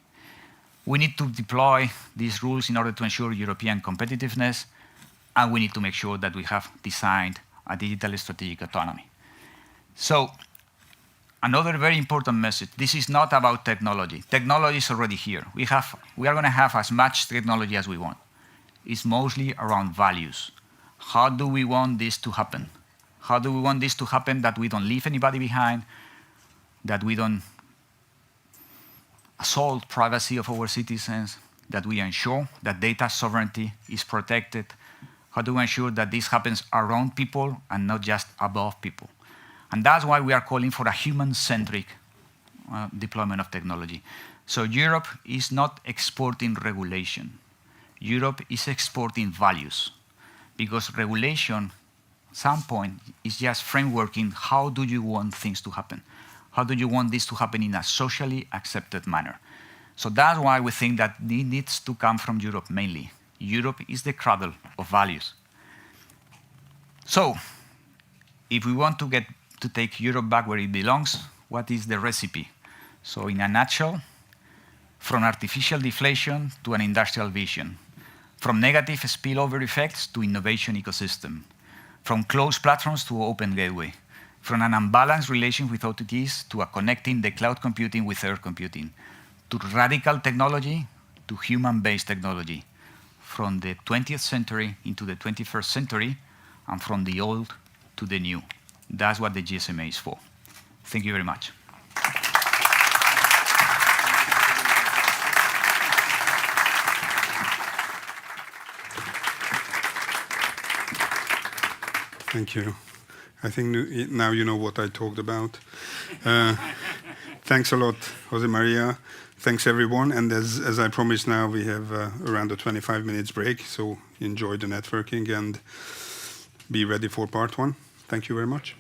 We need to deploy these rules in order to ensure European competitiveness, and we need to make sure that we have designed a digital strategic autonomy. So, another very important message, this is not about technology. Technology is already here. We are going to have as much technology as we want. It's mostly around values. How do we want this to happen? How do we want this to happen that we don't leave anybody behind, that we don't assault privacy of our citizens, that we ensure that data sovereignty is protected? How do we ensure that this happens around people and not just above people? And that's why we are calling for a human-centric deployment of technology. So Europe is not exporting regulation. Europe is exporting values, because regulation, at some point, is just frameworking how do you want things to happen. How do you want this to happen in a socially accepted manner? So that's why we think that it needs to come from Europe mainly. Europe is the cradle of values. So, if we want to take Europe back where it belongs, what is the recipe? So in a nutshell, from artificial deflation to an industrial vision, from negative spillover effects to innovation ecosystem, from closed platforms to open gateway, from an unbalanced relation with OTTs to a connecting the cloud computing with air computing, to radical technology to human-based technology, from the 20th century into the 21st century, and from the old to the new. That's what the GSMA is for. Thank you very much. Thank you. I think now you know what I talked about. Thanks a lot, Jose Maria. Thanks, everyone. And as I promised, now we have around a 25 minutes break. So enjoy the networking and be ready for part one. Thank you very much.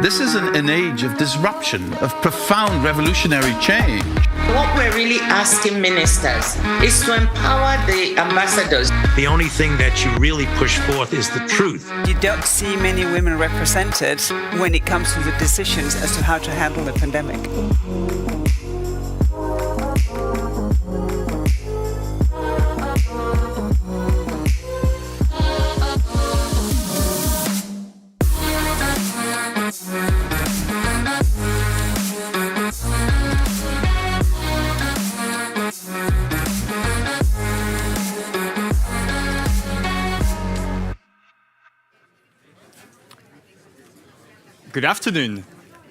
This is an age of disruption, of profound revolutionary change. What we're really asking ministers is to empower the ambassadors. The only thing that you really push forth is the truth. You don't see many women represented when it comes to the decisions as to how to handle the pandemic. Good afternoon.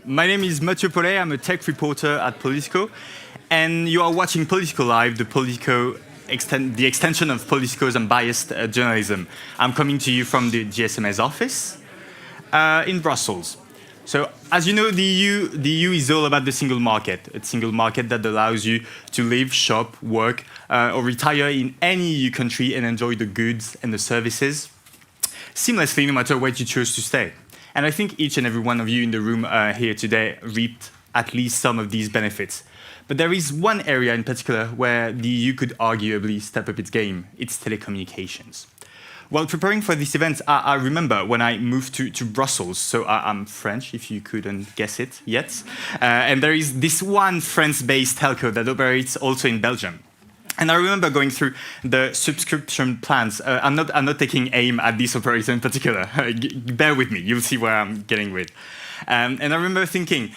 My name is Mathieu Pollet. I'm a tech reporter at Politico, and you are watching Politico Live, the extension of Politico's unbiased journalism. I'm coming to you from the GSMA's office in Brussels. So, as you know, the EU is all about the single market, a single market that allows you to live, shop, work, or retire in any EU country and enjoy the goods and the services seamlessly, no matter where you choose to stay. And I think each and every one of you in the room here today reaped at least some of these benefits. But there is one area in particular where the EU could arguably step up its game. It's telecommunications. While preparing for this event, I remember when I moved to Brussels, so I'm French, if you couldn't guess it yet, and there is this one France-based telco that operates also in Belgium. And I remember going through the subscription plans. I'm not taking aim at this operator in particular. Bear with me, you'll see where I'm getting with. And I remember thinking,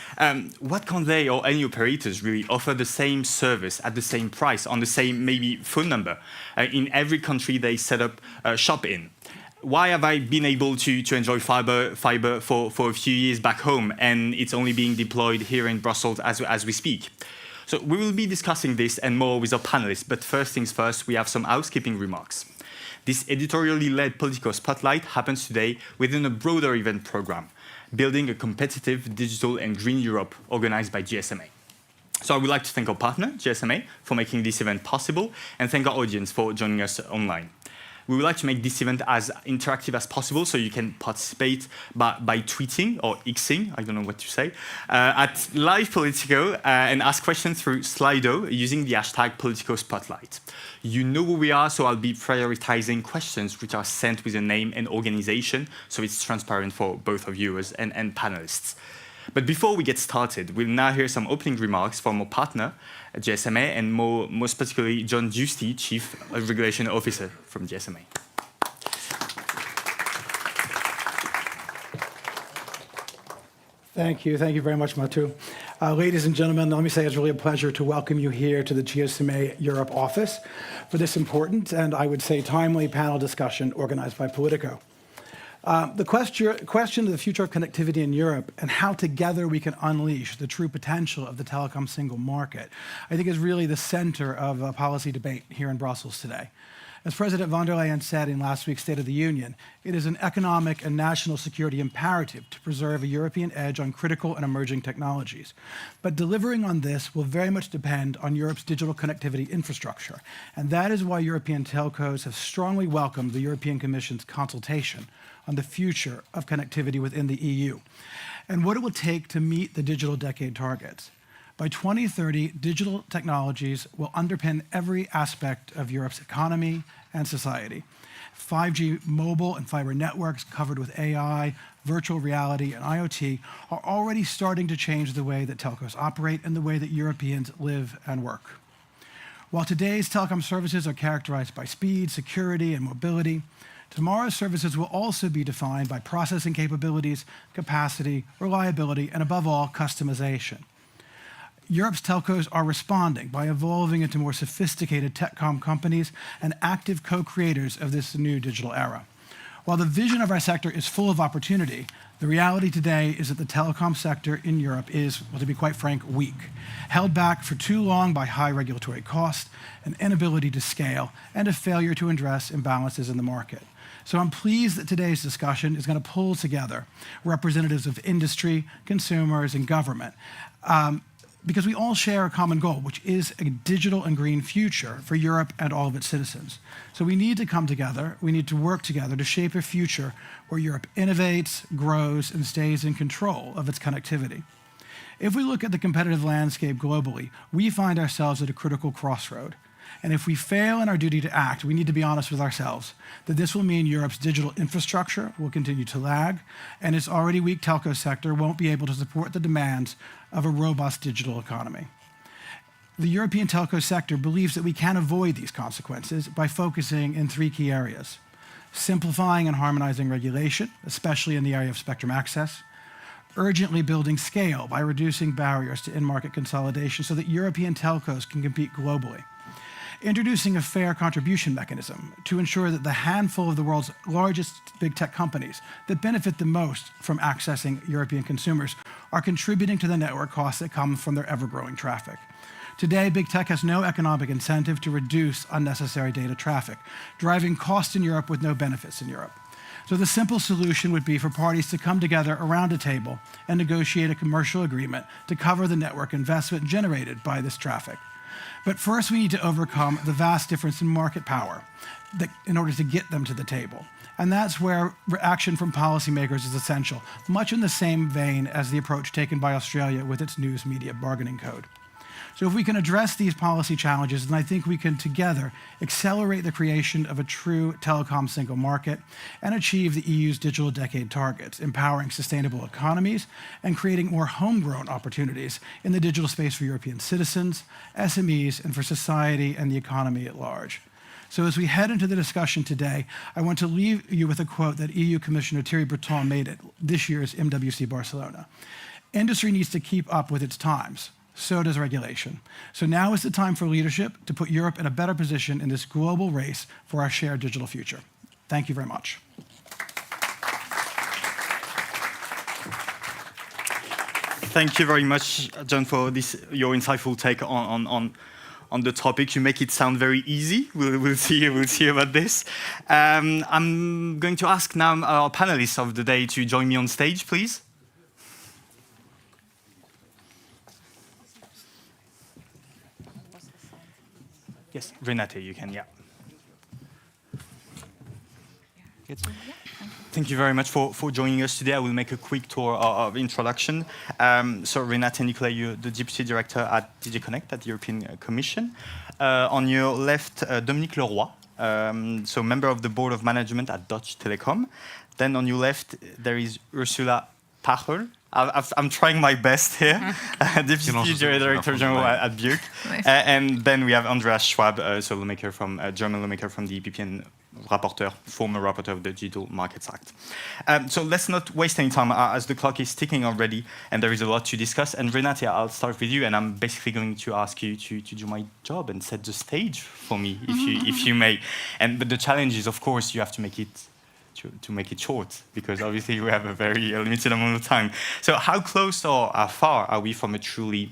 what can they or any operators really offer the same service at the same price on the same maybe phone number in every country they set up shop in? Why have I been able to enjoy fiber for a few years back home, and it's only being deployed here in Brussels as we speak? So we will be discussing this and more with our panelists, but first things first, we have some housekeeping remarks. This editorially led Politico Spotlight happens today within a broader event program, Building a Competitive, Digital and Green Europe, organized by GSMA. So I would like to thank our partner, GSMA, for making this event possible, and thank our audience for joining us online. We would like to make this event as interactive as possible, so you can participate by tweeting or Xing, I don't know what to say, at Live Politico and ask questions through Slido using the hashtag Politico Spotlight. You know who we are, so I'll be prioritizing questions which are sent with a name and organization, so it's transparent for both our viewers and panelists. But before we get started, we'll now hear some opening remarks from our partner, GSMA, and most particularly John Giusti, Chief Regulation Officer from GSMA. Thank you very much, Mathieu. Ladies and gentlemen, let me say it's really a pleasure to welcome you here to the GSMA Europe office for this important and I would say timely panel discussion organized by Politico. The question of the future of connectivity in Europe and how together we can unleash the true potential of the telecom single market, I think is really the center of a policy debate here in Brussels today. As President von der Leyen said in last week's State of the Union, it is an economic and national security imperative to preserve a European edge on critical and emerging technologies. But delivering on this will very much depend on Europe's digital connectivity infrastructure. And that is why European telcos have strongly welcomed the European Commission's consultation on the future of connectivity within the EU and what it will take to meet the digital decade targets. By 2030, digital technologies will underpin every aspect of Europe's economy and society. 5G mobile and fiber networks covered with AI, virtual reality, and IoT are already starting to change the way that telcos operate and the way that Europeans live and work. While today's telecom services are characterized by speed, security, and mobility, tomorrow's services will also be defined by processing capabilities, capacity, reliability, and above all, customization. Europe's telcos are responding by evolving into more sophisticated telecom companies and active co-creators of this new digital era. While the vision of our sector is full of opportunity, the reality today is that the telecom sector in Europe is, well, to be quite frank, weak, held back for too long by high regulatory cost, an inability to scale, and a failure to address imbalances in the market. So I'm pleased that today's discussion is going to pull together representatives of industry, consumers, and government because we all share a common goal, which is a digital and green future for Europe and all of its citizens. So we need to come together, we need to work together to shape a future where Europe innovates, grows, and stays in control of its connectivity. If we look at the competitive landscape globally, we find ourselves at a critical crossroad. And if we fail in our duty to act, we need to be honest with ourselves that this will mean Europe's digital infrastructure will continue to lag, and its already weak telco sector won't be able to support the demands of a robust digital economy. The European telco sector believes that we can avoid these consequences by focusing in 3 key areas: simplifying and harmonizing regulation, especially in the area of spectrum access; urgently building scale by reducing barriers to in-market consolidation so that European telcos can compete globally; introducing a fair contribution mechanism to ensure that the handful of the world's largest big tech companies that benefit the most from accessing European consumers are contributing to the network costs that come from their ever-growing traffic. Today, big tech has no economic incentive to reduce unnecessary data traffic, driving costs in Europe with no benefits in Europe. So the simple solution would be for parties to come together around a table and negotiate a commercial agreement to cover the network investment generated by this traffic. But first, we need to overcome the vast difference in market power in order to get them to the table. And that's where action from policymakers is essential, much in the same vein as the approach taken by Australia with its news media bargaining code. So if we can address these policy challenges, then I think we can together accelerate the creation of a true telecom single market and achieve the EU's digital decade targets, empowering sustainable economies and creating more homegrown opportunities in the digital space for European citizens, SMEs, and for society and the economy at large. So as we head into the discussion today, I want to leave you with a quote that EU Commissioner Thierry Breton made at this year's MWC Barcelona. Industry needs to keep up with its times. So does regulation. So now is the time for leadership to put Europe in a better position in this global race for our shared digital future. Thank you very much. Thank you very much, John, for your insightful take on the topic. You make it sound very easy. We'll see about this. I'm going to ask now our panelists of the day to join me on stage, please. Yes, Renate, you can, yeah. Thank you very much for joining us today. I will make a quick tour of introduction. So Renate and Nikolay, you're the Deputy Director at DG Connect at the European Commission. On your left, Dominique Leroy, so member of the Board of Management at Deutsche Telekom. Then on your left, there is Ursula Pachel. I'm trying my best here, Deputy Director General at Buick. Nice. And then we have Andreas Schwab, so lawmaker from German lawmaker from the EPP and former rapporteur of the Digital Markets Act. So let's not waste any time as the clock is ticking already and there is a lot to discuss. And Renate, I'll start with you, and I'm basically going to ask you to do my job and set the stage for me, if you may. But the challenge is, of course, you have to make it short, because obviously we have a very limited amount of time. So how close or how far are we from a truly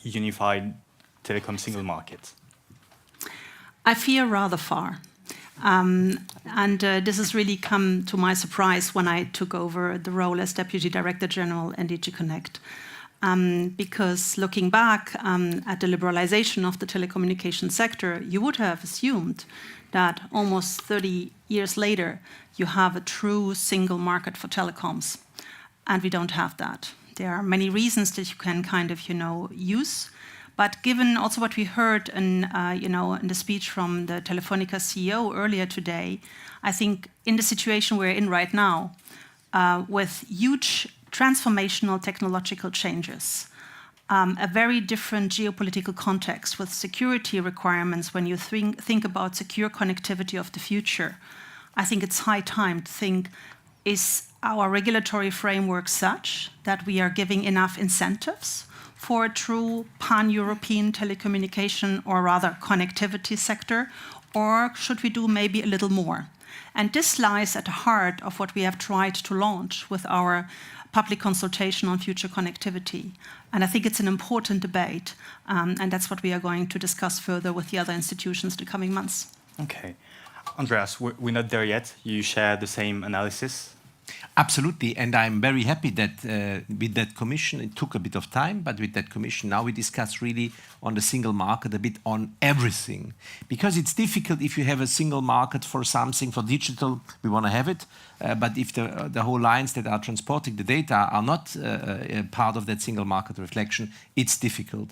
unified telecom single market? I fear rather far. This has really come to my surprise when I took over the role as Deputy Director General in DG Connect. Because looking back at the liberalization of the telecommunications sector, you would have assumed that almost 30 years later, you have a true single market for telecoms. And we don't have that. There are many reasons that you can kind of, use. But given also what we heard in the speech from the Telefónica CEO earlier today, I think in the situation we're in right now, with huge transformational technological changes, a very different geopolitical context with security requirements when you think about secure connectivity of the future, I think it's high time to think, is our regulatory framework such that we are giving enough incentives for a true pan-European telecommunication, or rather connectivity sector, or should we do maybe a little more? And this lies at the heart of what we have tried to launch with our public consultation on future connectivity. And I think it's an important debate, and that's what we are going to discuss further with the other institutions in the coming months. Okay. Andreas, we're not there yet. You share the same analysis? Absolutely, and I'm very happy that with that commission, it took a bit of time, but with that commission now we discuss really on the single market a bit on everything. Because it's difficult if you have a single market for something, for digital, we want to have it, but if the whole lines that are transporting the data are not part of that single market reflection, it's difficult.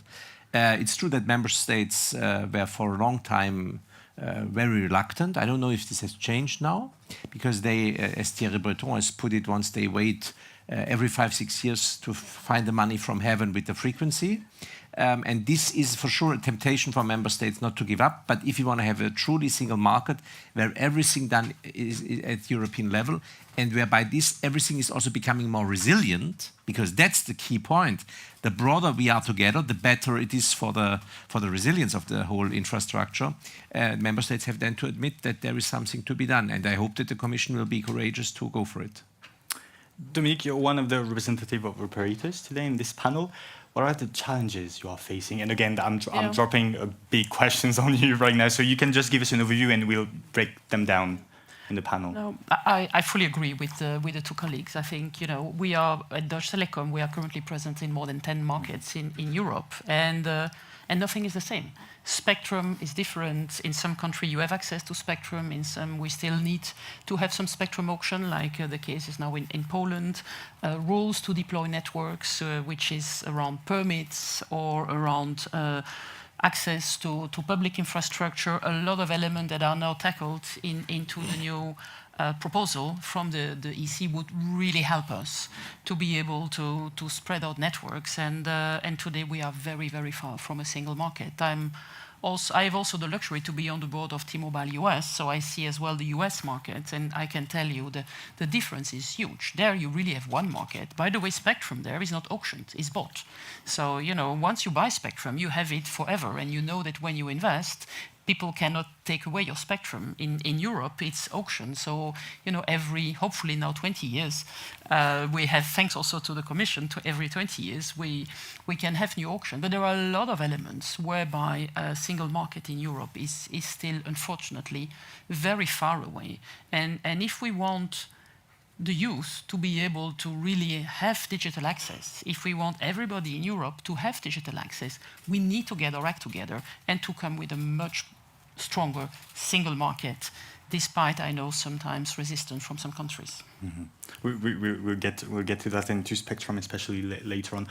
It's true that member states were for a long time very reluctant. I don't know if this has changed now, because they, as Thierry Breton has put it once, they wait every 5-6 years to find the money from heaven with the frequency. And this is for sure a temptation for member states not to give up. But if you want to have a truly single market where everything done is at European level, and whereby this everything is also becoming more resilient, because that's the key point. The broader we are together, the better it is for the resilience of the whole infrastructure. Member states have then to admit that there is something to be done, and I hope that the Commission will be courageous to go for it. Dominique, you're one of the representatives of operators today in this panel. What are the challenges you are facing? And again, I'm dropping big questions on you right now, so you can just give us an overview and we'll break them down in the panel. No, I fully agree with the two colleagues. I think, you know, we are at Deutsche Telekom, we are currently present in more than 10 markets in Europe, and nothing is the same. Spectrum is different. In some country you have access to spectrum, in some we still need to have some spectrum auction, like the case is now in Poland. Rules to deploy networks, which is around permits or around access to public infrastructure, a lot of elements that are now tackled into the new proposal from the EC would really help us to be able to spread out networks. And today we are very, very far from a single market. I have also the luxury to be on the board of T-Mobile US, so I see as well the US market, and I can tell you the difference is huge. There you really have one market. By the way, spectrum there is not auctioned, it's bought. So, you know, once you buy spectrum, you have it forever, and you know that when you invest, people cannot take away your spectrum. In Europe, it's auctioned. So, you know, hopefully now 20 years, we have, thanks also to the Commission, to every 20 years, we can have new auction. But there are a lot of elements whereby a single market in Europe is still, unfortunately, very far away. And if we want the youth to be able to really have digital access, if we want everybody in Europe to have digital access, we need to get our act together and to come with a much stronger single market, despite, I know, sometimes resistance from some countries. Mm-hmm. We'll get to that into spectrum, especially later on.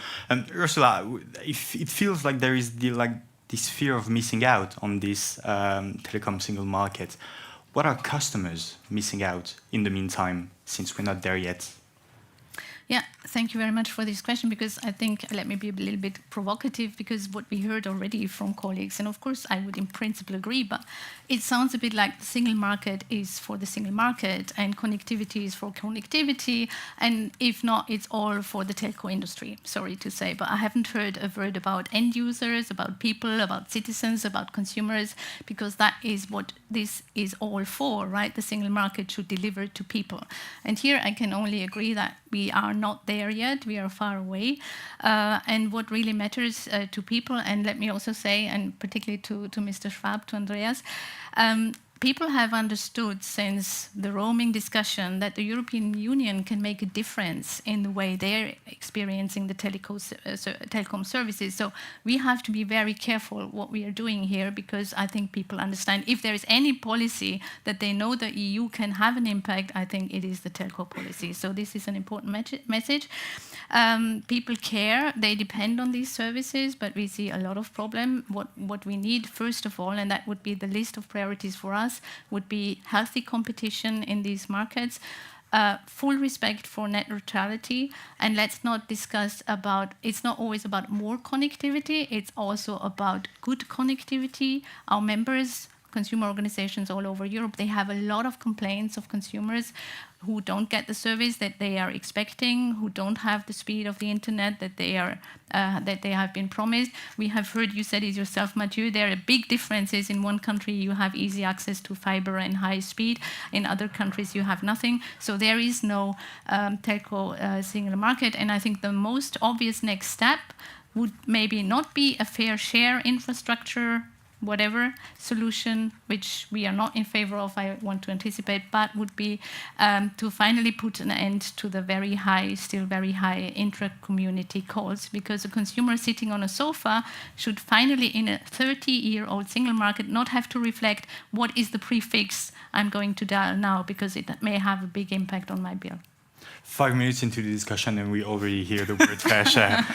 Ursula, it feels like there is this fear of missing out on this telecom single market. What are customers missing out in the meantime, since we're not there yet? Yeah, thank you very much for this question, because I think, let me be a little bit provocative, because what we heard already from colleagues, and of course I would in principle agree, but it sounds a bit like the single market is for the single market and connectivity is for connectivity, and if not, it's all for the telco industry, sorry to say, but I haven't heard a word about end users, about people, about citizens, about consumers, because that is what this is all for, right? The single market should deliver to people. And here I can only agree that we are not there yet, we are far away. And what really matters to people, and let me also say, and particularly to Mr. Schwab, to Andreas, people have understood since the roaming discussion that the European Union can make a difference in the way they're experiencing the telecom services. So we have to be very careful what we are doing here, because I think people understand if there is any policy that they know the EU can have an impact, I think it is the telco policy. So this is an important message. People care, they depend on these services, but we see a lot of problem. What we need, first of all, and that would be the list of priorities for us, would be healthy competition in these markets, full respect for net neutrality, and let's not discuss about, it's not always about more connectivity, it's also about good connectivity. Our members, consumer organizations all over Europe, they have a lot of complaints of consumers who don't get the service that they are expecting, who don't have the speed of the internet that they have been promised. We have heard, you said it yourself, Mathieu, there are big differences. In one country you have easy access to fiber and high speed. In other countries you have nothing. So there is no telco single market. And I think the most obvious next step would maybe not be a fair share infrastructure whatever solution, which we are not in favor of, I want to anticipate, but would be to finally put an end to the very high, still very high intra-community calls, because a consumer sitting on a sofa should finally, in a 30-year-old single market, not have to reflect what is the prefix I'm going to dial now, because it may have a big impact on my bill. 5 minutes into the discussion and we already hear the word fair share.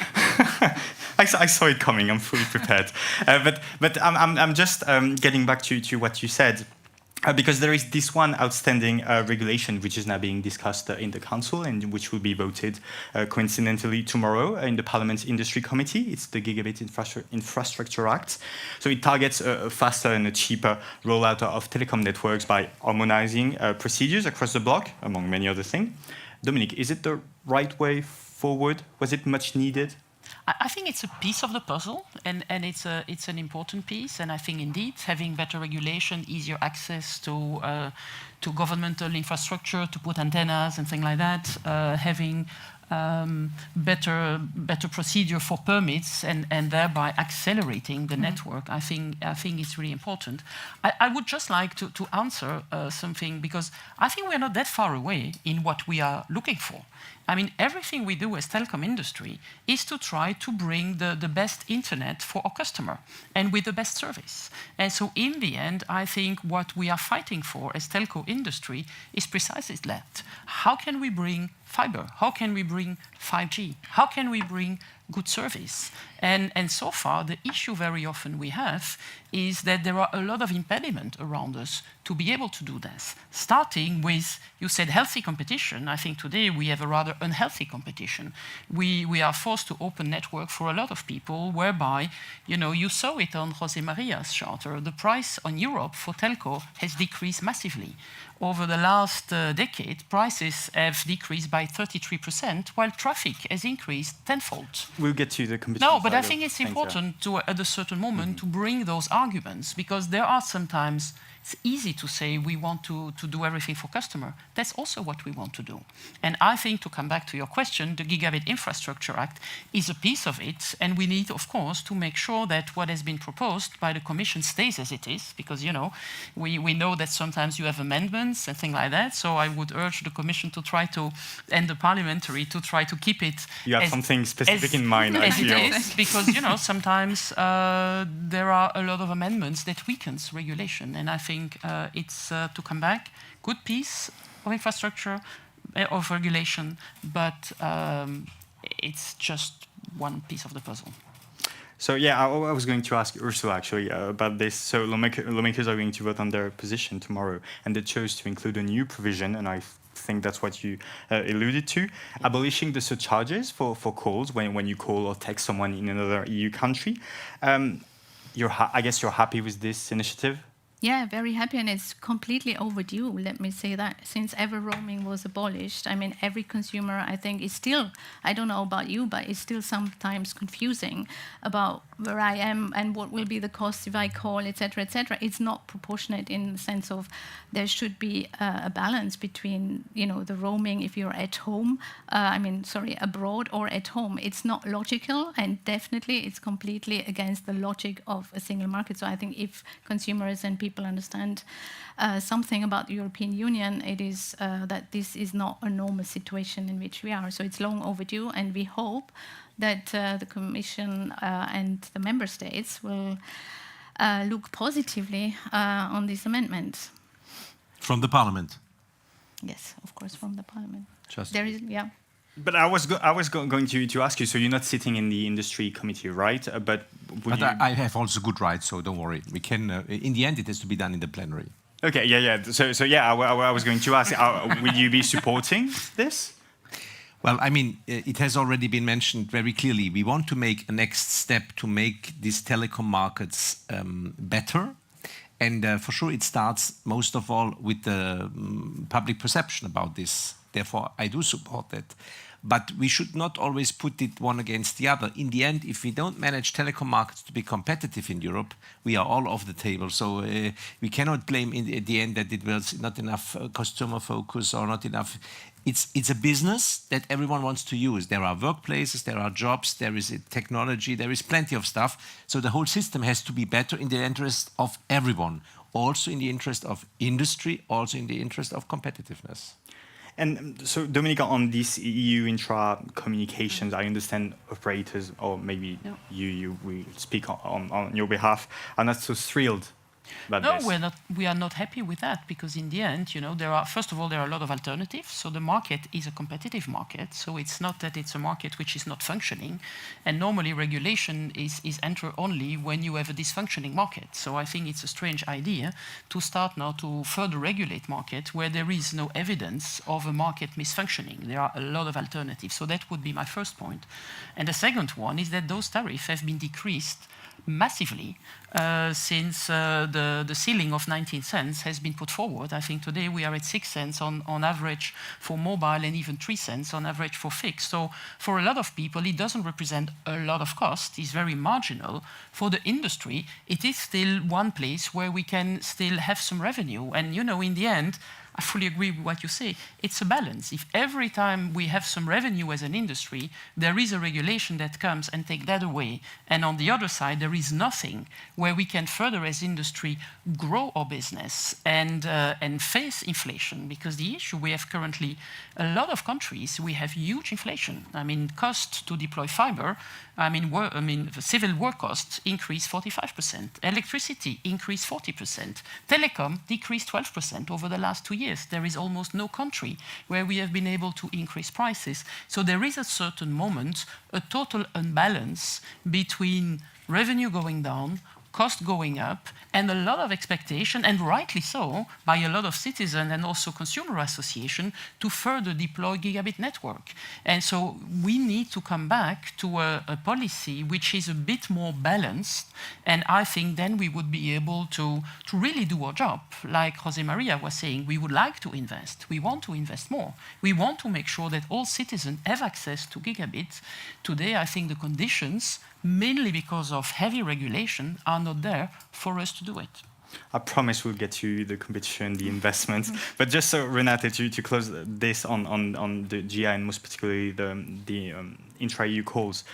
I saw it coming. I'm fully prepared. But I'm just getting back to what you said. Because there is this one outstanding regulation which is now being discussed in the Council and which will be voted coincidentally tomorrow in the Parliament's Industry Committee. It's the Gigabit Infrastructure Act. So it targets a faster and a cheaper rollout of telecom networks by harmonizing procedures across the bloc, among many other things. Dominique, is it the right way forward? Was it much needed? I think it's a piece of the puzzle, and it's an important piece. And I think indeed having better regulation, easier access to governmental infrastructure, to put antennas and things like that, having better procedure for permits and thereby accelerating the network, I think it's really important. I would just like to answer something, because I think we're not that far away in what we are looking for. I mean, everything we do as telecom industry is to try to bring the best internet for our customer and with the best service. And so in the end, I think what we are fighting for as telco industry is precisely that. How can we bring fiber? How can we bring 5G? How can we bring good service? And so far, the issue very often we have is that there are a lot of impediments around us to be able to do this. Starting with, you said healthy competition. I think today we have a rather unhealthy competition. We are forced to open network for a lot of people, whereby, you saw it on José Maria's charter. The price on Europe for telco has decreased massively. Over the last decade, prices have decreased by 33%, while traffic has increased tenfold. We'll get to the competition. No, but I think it's important to, at a certain moment, to bring those arguments, because there are sometimes, it's easy to say we want to do everything for customer. That's also what we want to do. And I think, to come back to your question, the Gigabit Infrastructure Act is a piece of it, and we need, of course, to make sure that what has been proposed by the Commission stays as it is, because, we know that sometimes you have amendments and things like that, so I would urge the Commission to try to, and the parliamentary, to try to keep it. You have something specific in mind, I feel. It is, because, sometimes there are a lot of amendments that weakens regulation, and I think it's, to come back, good piece of infrastructure, of regulation, but it's just one piece of the puzzle. So yeah, I was going to ask Ursula actually about this. So lawmakers are going to vote on their position tomorrow, and they chose to include a new provision, and I think that's what you alluded to, abolishing the surcharges for calls when you call or text someone in another EU country. I guess you're happy with this initiative? Yeah, very happy, and it's completely overdue, let me say that, since ever roaming was abolished. I mean, every consumer, I think, is still, I don't know about you, but it's still sometimes confusing about where I am and what will be the cost if I call, etc., etc. It's not proportionate in the sense of there should be a balance between, the roaming if you're at home, abroad or at home. It's not logical, and definitely it's completely against the logic of a single market. So I think if consumers and people understand something about the European Union, it is that this is not a normal situation in which we are. So it's long overdue, and we hope that the Commission and the Member States will look positively on this amendment. From the Parliament? Yes, of course, from the Parliament. Just there is, yeah. But I was going to ask you. So you're not sitting in the industry committee, right? But I have also good rights, so don't worry. We can. In the end, it has to be done in the plenary. Okay. Yeah. So yeah, I was going to ask. Will you be supporting this? Well, I mean, it has already been mentioned very clearly. We want to make a next step to make these telecom markets better. And for sure, it starts most of all with the public perception about this. Therefore, I do support that. But we should not always put it one against the other. In the end, if we don't manage telecom markets to be competitive in Europe, we are all off the table. So we cannot blame at the end that it was not enough customer focus or not enough it's a business that everyone wants to use. There are workplaces, there are jobs, there is technology, there is plenty of stuff. So the whole system has to be better in the interest of everyone, also in the interest of industry, also in the interest of competitiveness. And so, Dominique, on this EU intra-communications, I understand operators, or maybe you will speak on your behalf, are not so thrilled about this. No, we are not happy with that, because in the end, first of all, there are a lot of alternatives. So the market is a competitive market. So it's not that it's a market which is not functioning. And normally regulation is entered only when you have a dysfunctioning market. So I think it's a strange idea to start now to further regulate market where there is no evidence of a market misfunctioning. There are a lot of alternatives. So that would be my first point. And the second one is that those tariffs have been decreased massively since the ceiling of 19 cents has been put forward. I think today we are at 6 cents on average for mobile and even 3 cents on average for fixed. So for a lot of people, it doesn't represent a lot of cost. It's very marginal. For the industry, it is still one place where we can still have some revenue. And, in the end, I fully agree with what you say. It's a balance. If every time we have some revenue as an industry, there is a regulation that comes and take that away, and on the other side, there is nothing where we can further as industry grow our business and face inflation, because the issue we have currently, a lot of countries, we have huge inflation. I mean, cost to deploy fiber, civil work costs increased 45%. Electricity increased 40%. Telecom decreased 12% over the last 2 years. There is almost no country where we have been able to increase prices. So there is a certain moment, a total imbalance between revenue going down, cost going up, and a lot of expectation, and rightly so, by a lot of citizens and also consumer association to further deploy gigabit network. And so we need to come back to a policy which is a bit more balanced, and I think then we would be able to really do our job. Like José María was saying, we would like to invest. We want to invest more. We want to make sure that all citizens have access to gigabit. Today, I think the conditions, mainly because of heavy regulation, are not there for us to do it. I promise we'll get to the competition, the investments. But just so, Renate, to close this on the GI and most particularly the intra-EU calls,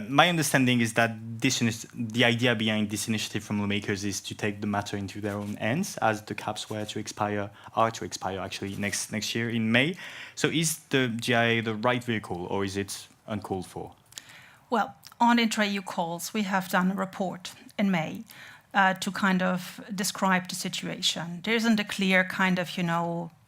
my understanding is that the idea behind this initiative from lawmakers is to take the matter into their own hands, as the caps are to expire actually next year in May. So is the GI the right vehicle, or is it uncalled for? Well, on intra-EU calls, we have done a report in May to kind of describe the situation. There isn't a clear kind of,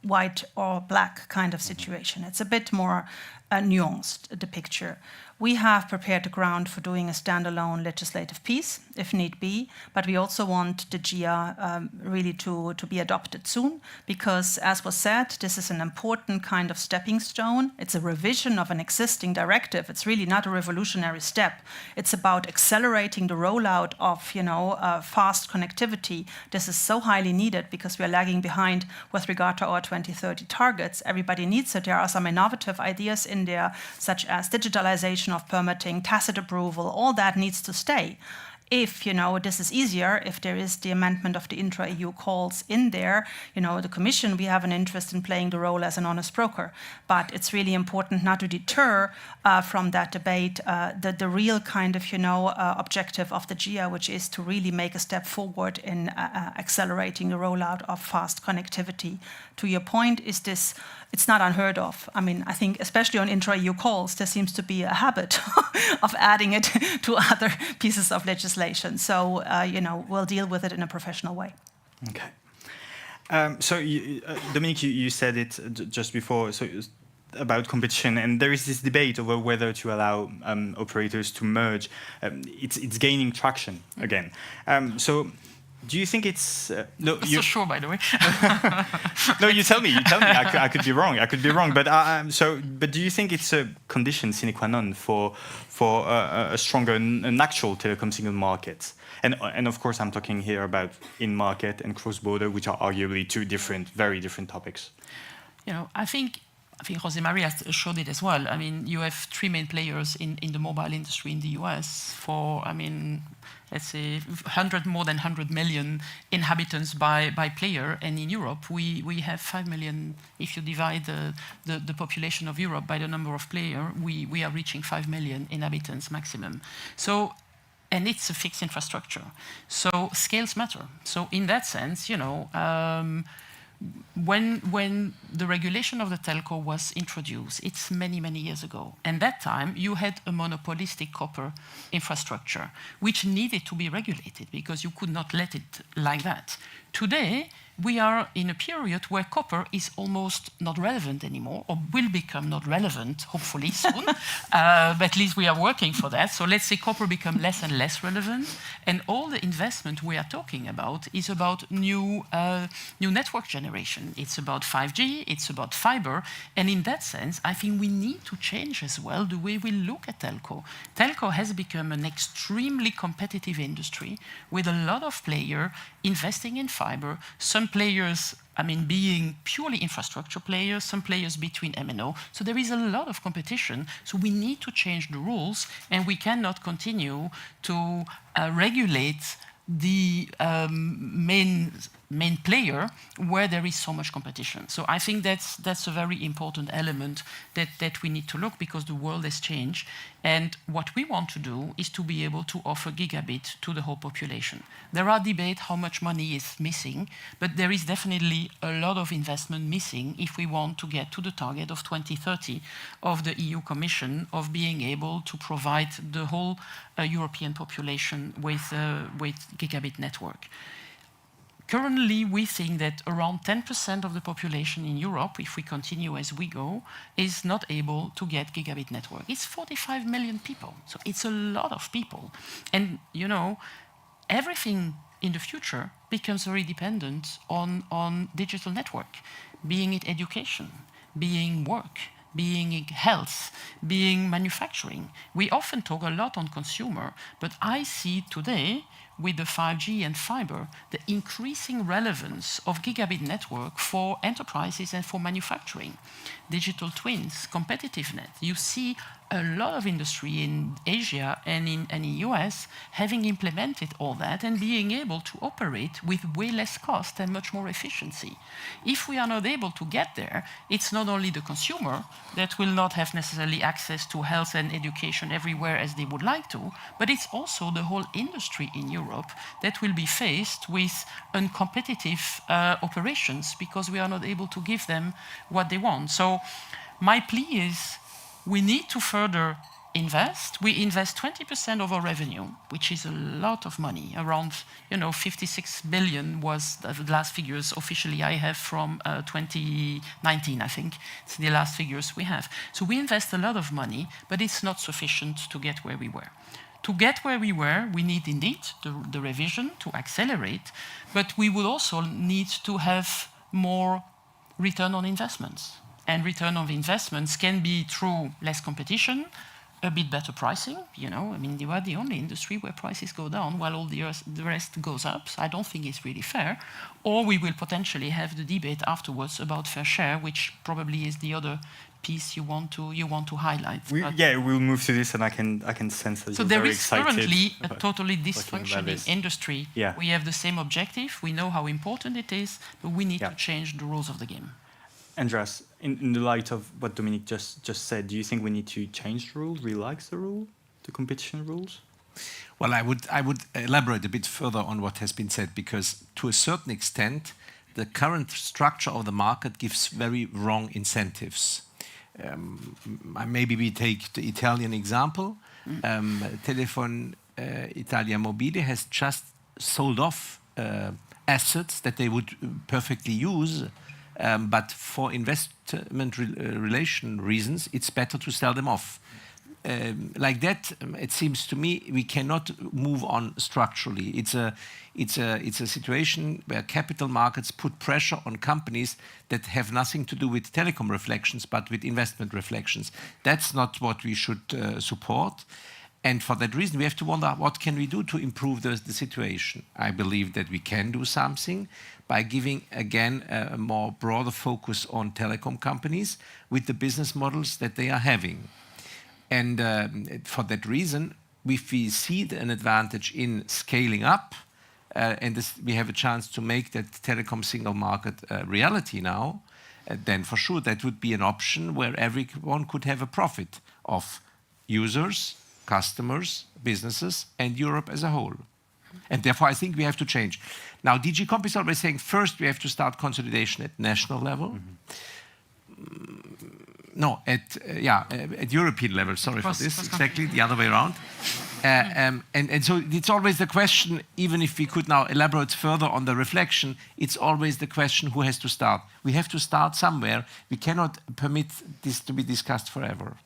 white or black kind of situation. It's a bit more nuanced, the picture. We have prepared the ground for doing a standalone legislative piece, if need be, but we also want the GIA really to be adopted soon, because, as was said, this is an important kind of stepping stone. It's a revision of an existing directive. It's really not a revolutionary step. It's about accelerating the rollout of, fast connectivity. This is so highly needed because we are lagging behind with regard to our 2030 targets. Everybody needs it. There are some innovative ideas in there, such as digitalization of permitting, tacit approval. All that needs to stay. If, this is easier, if there is the amendment of the intra-EU calls in there, the Commission, we have an interest in playing the role as an honest broker. But it's really important not to deter from that debate the real kind of, objective of the GIA, which is to really make a step forward in accelerating the rollout of fast connectivity. To your point, it's not unheard of. I mean, I think especially on intra-EU calls, there seems to be a habit of adding it to other pieces of legislation. So, we'll deal with it in a professional way. Okay. So, Dominique, you said it just before, so about competition, and there is this debate over whether to allow operators to merge. It's gaining traction again. So, do you think it's no? You're so sure, by the way. No, you tell me. I could be wrong. But but do you think it's a condition sine qua non for a stronger and actual telecom single market? And of course, I'm talking here about in-market and cross-border, which are arguably two very different topics. I think think José María showed it as well. I mean, you have three main players in the mobile industry in the US for, I mean, let's say more than 100 million inhabitants by player. And in Europe, we have 5 million. If you divide the population of Europe by the number of players, we are reaching 5 million inhabitants maximum. So, and it's a fixed infrastructure. So scales matter. So in that sense, you know, when the regulation of the telco was introduced, it's many, many years ago. And that time, you had a monopolistic copper infrastructure, which needed to be regulated because you could not let it like that. Today, we are in a period where copper is almost not relevant anymore, or will become not relevant, hopefully soon. But at least we are working for that. So let's say copper become less and less relevant. And all the investment we are talking about is about new network generation. It's about 5G, it's about fiber. And in that sense, I think we need to change as well the way we look at telco. Telco has become an extremely competitive industry with a lot of players investing in fiber. Some players, I mean, being purely infrastructure players, some players between MNO. So there is a lot of competition. So we need to change the rules, and we cannot continue to regulate the main player where there is so much competition. So I think that's a very important element that we need to look, because the world has changed. And what we want to do is to be able to offer gigabit to the whole population. There are debates how much money is missing, but there is definitely a lot of investment missing if we want to get to the target of 2030 of the EU Commission of being able to provide the whole European population with gigabit network. Currently, we think that around 10% of the population in Europe, if we continue as we go, is not able to get gigabit network. It's 45 million people, so it's a lot of people. And, you know, everything in the future becomes very dependent on digital network, being it education, being work, being health, being manufacturing. We often talk a lot on consumer, but I see today, with the 5G and fiber, the increasing relevance of gigabit network for enterprises and for manufacturing. Digital twins, competitiveness. You see a lot of industry in Asia and in US having implemented all that and being able to operate with way less cost and much more efficiency. If we are not able to get there, it's not only the consumer that will not have necessarily access to health and education everywhere as they would like to, but it's also the whole industry in Europe that will be faced with uncompetitive operations because we are not able to give them what they want. So my plea is, we need to further invest. We invest 20% of our revenue, which is a lot of money. Around, 56 billion was the last figures officially I have from 2019, I think. It's the last figures we have. So we invest a lot of money, but it's not sufficient to get where we were. To get where we were, we need indeed the revision to accelerate, but we would also need to have more return on investments. And return on investments can be through less competition, a bit better pricing. You are the only industry where prices go down while all the rest goes up. So I don't think it's really fair. Or we will potentially have the debate afterwards about fair share, which probably is the other piece you want to highlight. We'll move to this, and I can sense that you're very excited. So there is currently a totally dysfunctioning industry. Yeah. We have the same objective. We know how important it is, but we need to change the rules of the game. Andreas, in the light of what Dominique just said, do you think we need to change the rules, relax the rule, the competition rules? Well, I would elaborate a bit further on what has been said, because to a certain extent, the current structure of the market gives very wrong incentives. Maybe we take the Italian example. Telephone Italia Mobile has just sold off assets that they would perfectly use. But for investment relation reasons, it's better to sell them off. Like that, it seems to me we cannot move on structurally. It's a situation where capital markets put pressure on companies that have nothing to do with telecom reflections, but with investment reflections. That's not what we should support. And for that reason, we have to wonder, what can we do to improve the situation? I believe that we can do something by giving, again, a more broader focus on telecom companies with the business models that they are having. And for that reason, if we see an advantage in scaling up, and we have a chance to make that telecom single market reality now, then for sure that would be an option where everyone could have a profit of users, customers, businesses, and Europe as a whole. And therefore, I think we have to change. Now, DG Comp is always saying, first, we have to start consolidation at national level. No, at European level, sorry for this, exactly, the other way around. And so it's always the question, even if we could now elaborate further on the reflection, it's always the question who has to start. We have to start somewhere. We cannot permit this to be discussed forever.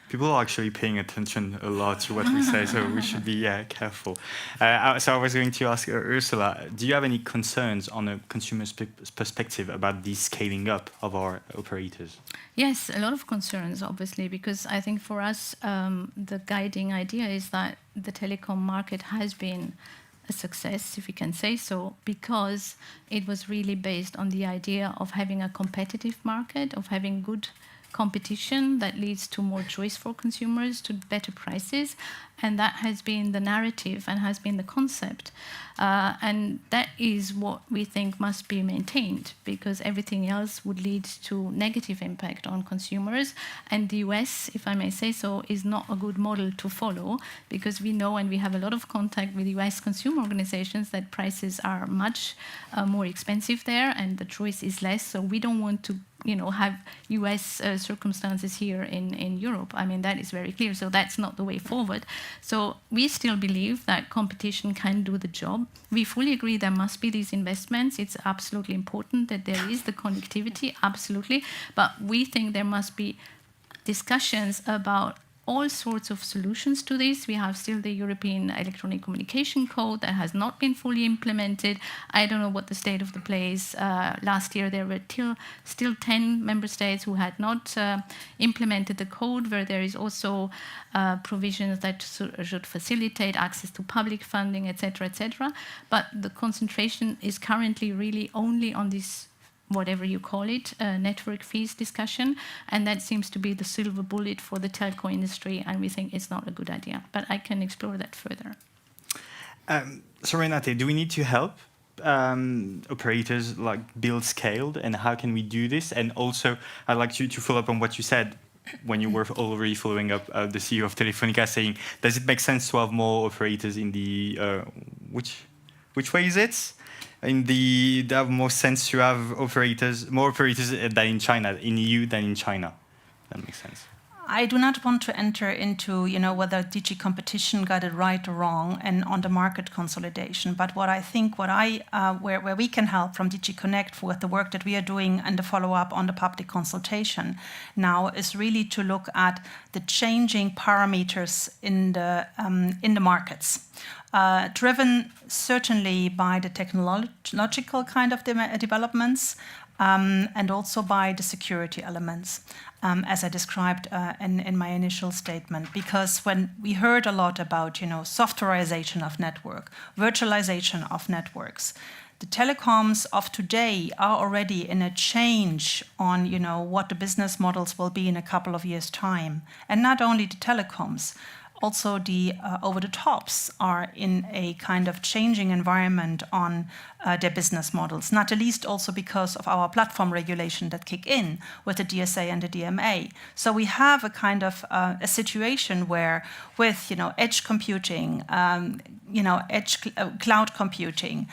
People are actually paying attention a lot to what we say, so we should be careful. So I was going to ask Ursula, do you have any concerns on a consumer's perspective about the scaling up of our operators? Yes, a lot of concerns, obviously, because I think for us, the guiding idea is that the telecom market has been a success, if we can say so, because it was really based on the idea of having a competitive market, of having good competition that leads to more choice for consumers, to better prices, and that has been the narrative and has been the concept. And that is what we think must be maintained, because everything else would lead to negative impact on consumers. And the US, if I may say so, is not a good model to follow, because we know, and we have a lot of contact with US consumer organizations, that prices are much more expensive there and the choice is less. So we don't want to have US circumstances here in Europe. I mean, that is very clear. So that's not the way forward. So we still believe that competition can do the job. We fully agree there must be these investments. It's absolutely important that there is the connectivity, absolutely. But we think there must be discussions about all sorts of solutions to this. We have still the European Electronic Communication Code that has not been fully implemented. I don't know what the state of the play is. Last year there were still 10 member states who had not implemented the code, where there is also provisions that should facilitate access to public funding, etc., etc. But the concentration is currently really only on this, whatever you call it, network fees discussion, and that seems to be the silver bullet for the telco industry, and we think it's not a good idea. But I can explore that further. So Renate, do we need to help operators like build scaled, and how can we do this? And also, I'd like you to follow up on what you said when you were already following up the CEO of Telefónica, saying, does it make sense to have more operators in the, which way is it? They have more sense to have more operators than in China, in EU than in China. That makes sense. I do not want to enter into, whether DG Competition got it right or wrong and on the market consolidation. But what I think, where we can help from DG Connect with the work that we are doing and the follow-up on the public consultation now is really to look at the changing parameters in the markets. Driven certainly by the technological kind of developments and also by the security elements, as I described in my initial statement. Because when we heard a lot about, softwareization of network, virtualization of networks, the telecoms of today are already in a change on, what the business models will be in a couple of years' time. And not only the telecoms, also the over-the-tops are in a kind of changing environment on their business models, not the least also because of our platform regulation that kick in with the DSA and the DMA. So we have a kind of a situation where with, edge computing, cloud computing,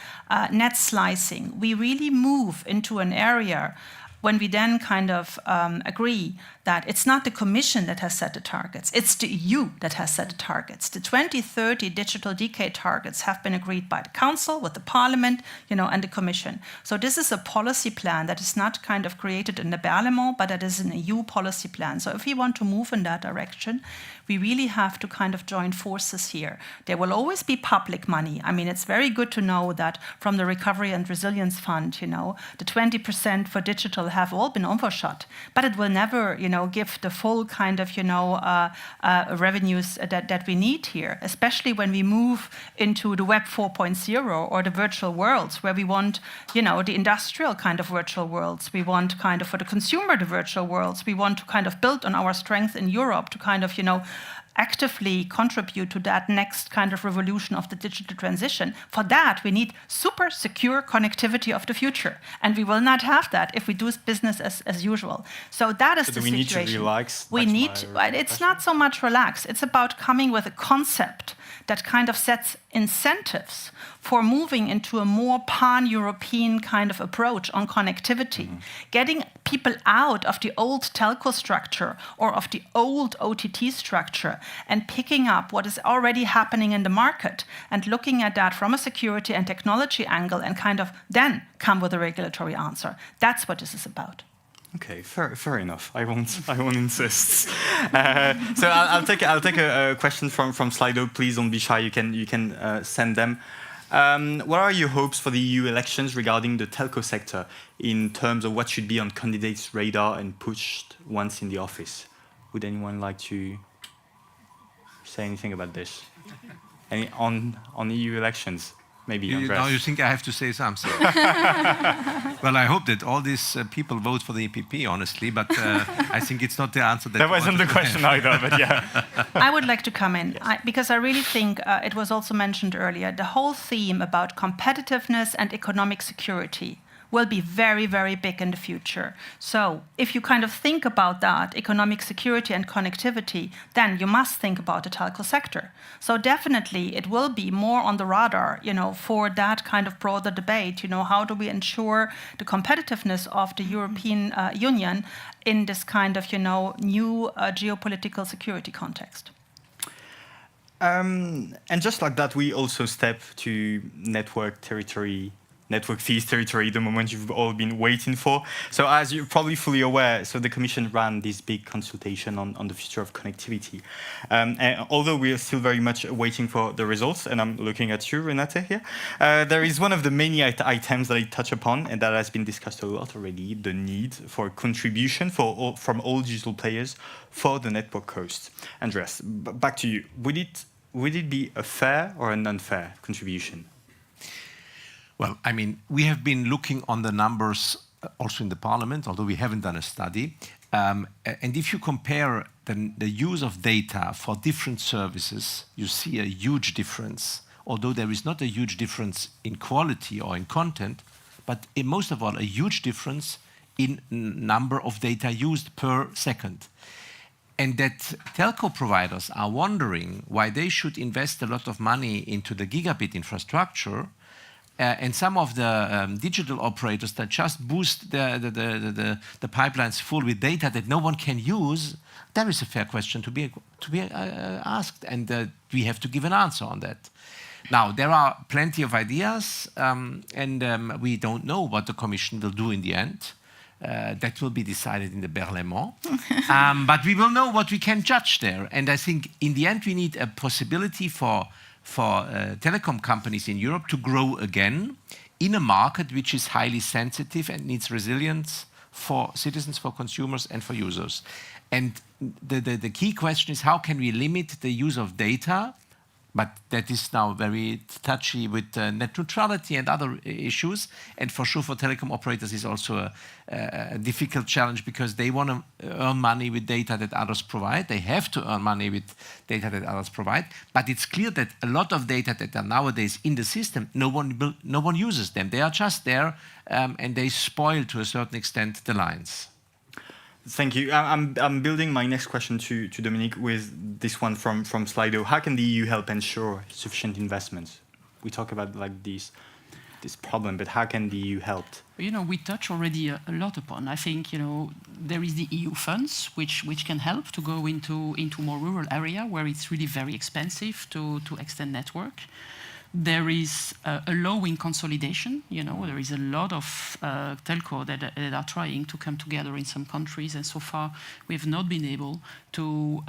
net slicing, we really move into an area when we then kind of agree that it's not the Commission that has set the targets, it's the EU that has set the targets. The 2030 digital decade targets have been agreed by the Council, with the Parliament, and the Commission. So this is a policy plan that is not kind of created in the Parlement, but that is an EU policy plan. So if we want to move in that direction, we really have to kind of join forces here. There will always be public money. I mean, it's very good to know that from the Recovery and Resilience Fund, the 20% for digital will have all been overshot, but it will never, give the full kind of, revenues that we need here, especially when we move into the Web 4.0 or the virtual worlds, where we want, the industrial kind of virtual worlds. We want kind of for the consumer the virtual worlds. We want to kind of build on our strength in Europe to kind of, actively contribute to that next kind of revolution of the digital transition. For that, we need super secure connectivity of the future. And we will not have that if we do business as usual. So that is the situation. We need to relax? It's not so much relax. It's about coming with a concept that kind of sets incentives for moving into a more pan-European kind of approach on connectivity, getting people out of the old telco structure or of the old OTT structure and picking up what is already happening in the market and looking at that from a security and technology angle and kind of then come with a regulatory answer. That's what this is about. Okay, fair enough. I won't insist. So I'll take a question from Slido. Please don't be shy. You can send them. What are your hopes for the EU elections regarding the telco sector in terms of what should be on candidates' radar and pushed once in the office? Would anyone like to say anything about this? Any on EU elections? Maybe now you think I have to say something. Well, I hope that all these people vote for the EPP, honestly, but I think it's not the answer. That wasn't the question either, but yeah. I would like to come in, because I really think it was also mentioned earlier, the whole theme about competitiveness and economic security will be very, very big in the future. So if you kind of think about that, economic security and connectivity, then you must think about the telco sector. So definitely it will be more on the radar, for that kind of broader debate. How do we ensure the competitiveness of the European Union in this kind of, new geopolitical security context? And just like that, we also step to network fees territory, the moment you've all been waiting for. So as you're probably fully aware, so the Commission ran this big consultation on the future of connectivity. And although we are still very much waiting for the results, and I'm looking at you, Renate, here, there is one of the many items that I touch upon, and that has been discussed a lot already, the need for contribution from all digital players for the network cost. Andreas, back to you. Would it be a fair or an unfair contribution? Well, I mean, we have been looking on the numbers also in the Parliament, although we haven't done a study. And if you compare the use of data for different services, you see a huge difference, although there is not a huge difference in quality or in content, but most of all, a huge difference in number of data used per second. And that telco providers are wondering why they should invest a lot of money into the gigabit infrastructure, and some of the digital operators that just boost the pipelines full with data that no one can use, there is a fair question to be asked, and we have to give an answer on that. Now, there are plenty of ideas, and we don't know what the Commission will do in the end. That will be decided in the Berlaymont. But we will know what we can judge there. And I think in the end, we need a possibility for telecom companies in Europe to grow again in a market which is highly sensitive and needs resilience for citizens, for consumers, and for users. And the key question is, how can we limit the use of data? But that is now very touchy with net neutrality and other issues. And for sure, for telecom operators is also a difficult challenge, because they want to earn money with data that others provide. They have to earn money with data that others provide. But it's clear that a lot of data that are nowadays in the system, no one uses them. They are just there, and they spoil to a certain extent the lines. Thank you. I'm building my next question to Dominique with this one from Slido. How can the EU help ensure sufficient investments? We talk about like this problem, but how can the EU help? We touch already a lot upon. I think there is the EU funds which can help to go into more rural area where it's really very expensive to extend network. there is allowing consolidation. You know, there is a lot of telco that are trying to come together in some countries, and so far we have not been able to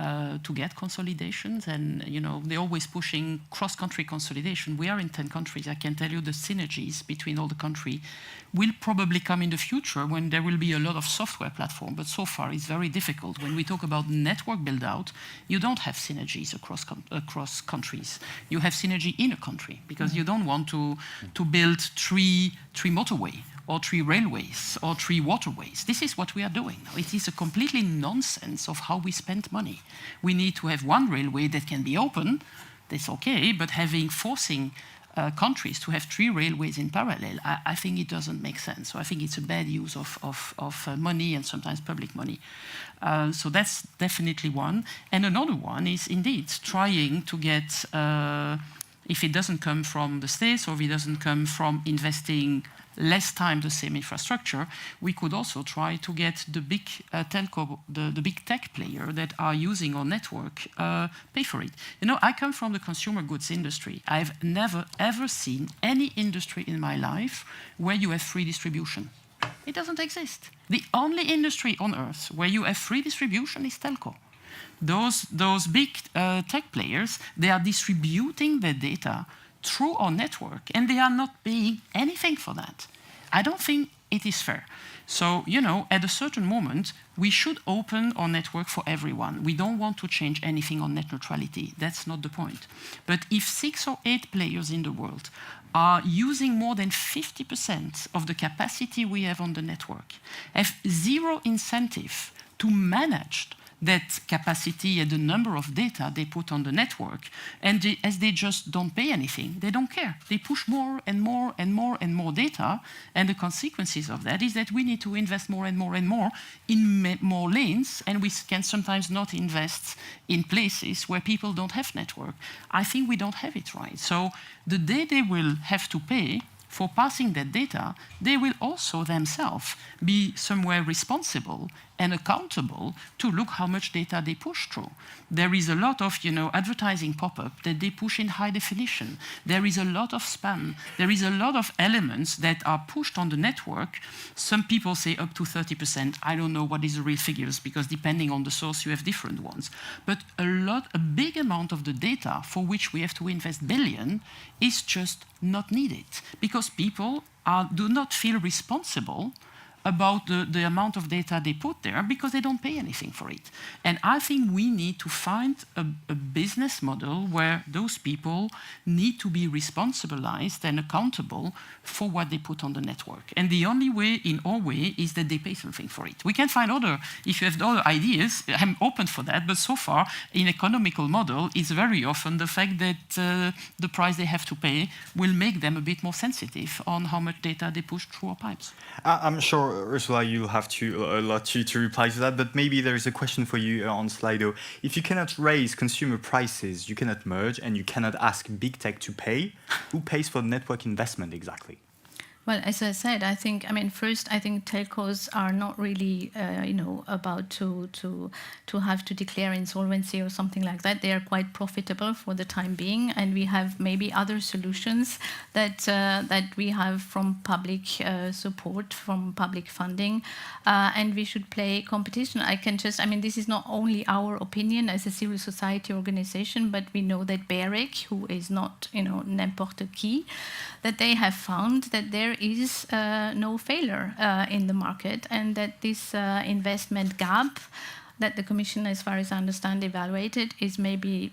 get consolidations. And you know, they're always pushing cross-country consolidation. We are in 10 countries. I can tell you the synergies between all the countries will probably come in the future when there will be a lot of software platform. But so far it's very difficult. When we talk about network build-out, you don't have synergies across countries. You have synergy in a country, because you don't want to build three motorway or 3 railways or 3 waterways. This is what we are doing now. It is a completely nonsense of how we spend money. We need to have one railway that can be open, that's okay, but forcing countries to have 3 railways in parallel, I think it doesn't make sense. So I think it's a bad use of money, and sometimes public money. So that's definitely one. And another one is indeed trying to get, if it doesn't come from the States, or if it doesn't come from investing less time the same infrastructure, we could also try to get the big telco, the big tech player that are using our network pay for it. You know, I come from the consumer goods industry. I've never ever seen any industry in my life where you have free distribution. It doesn't exist. The only industry on earth where you have free distribution is telco. Those big tech players, they are distributing their data through our network, and they are not paying anything for that. I don't think it is fair. So, you know, at a certain moment, we should open our network for everyone. We don't want to change anything on net neutrality. That's not the point. But if 6 or 8 players in the world are using more than 50% of the capacity we have on the network, have zero incentive to manage that capacity and the number of data they put on the network, and as they just don't pay anything, they don't care. They push more and more and more and more data, and the consequences of that is that we need to invest more and more and more in more lanes, and we can sometimes not invest in places where people don't have network. I think we don't have it right. So the day they will have to pay for passing that data, they will also themselves be somewhere responsible and accountable to look how much data they push through. There is a lot of, you know, advertising pop-up that they push in high definition. There is a lot of spam. There is a lot of elements that are pushed on the network. Some people say up to 30%. I don't know what is the real figures, because depending on the source, you have different ones. But a big amount of the data for which we have to invest billion is just not needed, because people do not feel responsible about the amount of data they put there, because they don't pay anything for it. And I think we need to find a business model where those people need to be responsibilized and accountable for what they put on the network. And the only way, in our way, is that they pay something for it. We can find if you have other ideas, I'm open for that, but so far, in economical model, it's very often the fact that the price they have to pay will make them a bit more sensitive on how much data they push through our pipes. I'm sure, Ursula, you'll have a lot to reply to that, but maybe there is a question for you on Slido. If you cannot raise consumer prices, you cannot merge, and you cannot ask big tech to pay, who pays for network investment exactly? Well, as I said, I think telcos are not really, about to have to declare insolvency or something like that. They are quite profitable for the time being, and we have maybe other solutions that we have from public support, from public funding, and we should play competition. This is not only our opinion as a civil society organization, but we know that BEREC, who is not, n'importe qui, that they have found that there is no failure in the market, and that this investment gap that the Commission, as far as I understand, evaluated is maybe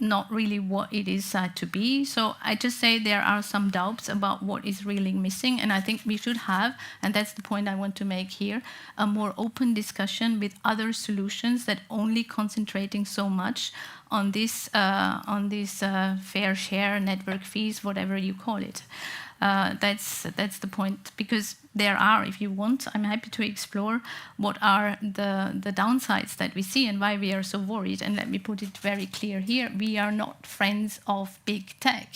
not really what it is said to be. So I just say there are some doubts about what is really missing, and I think we should have, and that's the point I want to make here, a more open discussion with other solutions that only concentrating so much on this fair share, network fees, whatever you call it. That's the point, because there are, if you want, I'm happy to explore what are the downsides that we see and why we are so worried. And let me put it very clear here. We are not friends of big tech.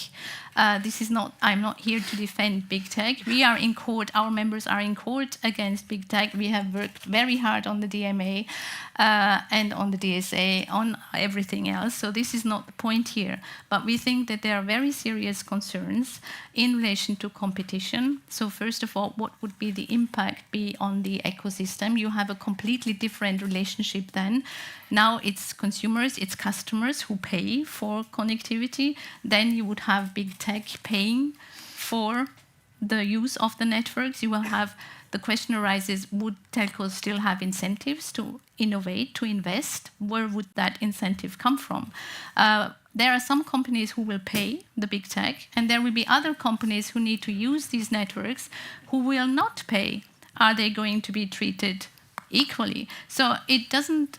I'm not here to defend big tech. We are in court, our members are in court against big tech. We have worked very hard on the DMA and on the DSA, on everything else. So this is not the point here. But we think that there are very serious concerns in relation to competition. So first of all, what would be the impact be on the ecosystem? You have a completely different relationship then. Now it's consumers, it's customers who pay for connectivity. Then you would have big tech paying for the use of the networks. You will have, the question arises, would telcos still have incentives to innovate, to invest? Where would that incentive come from? There are some companies who will pay the big tech, and there will be other companies who need to use these networks who will not pay. Are they going to be treated equally? So it doesn't,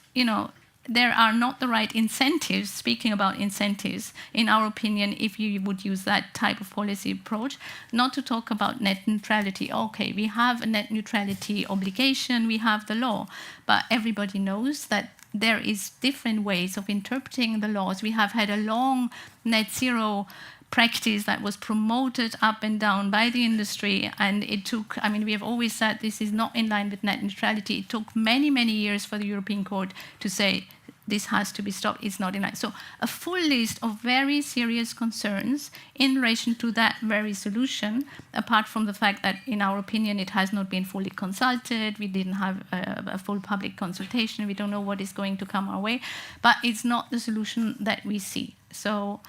there are not the right incentives, speaking about incentives, in our opinion, if you would use that type of policy approach, not to talk about net neutrality. Okay, we have a net neutrality obligation, we have the law, but everybody knows that there is different ways of interpreting the laws. We have had a long net zero practice that was promoted up and down by the industry, and it took, we have always said this is not in line with net neutrality. It took many, many years for the European Court to say this has to be stopped, it's not in line. So a full list of very serious concerns in relation to that very solution, apart from the fact that, in our opinion, it has not been fully consulted, we didn't have a full public consultation, we don't know what is going to come our way, but it's not the solution that we see. So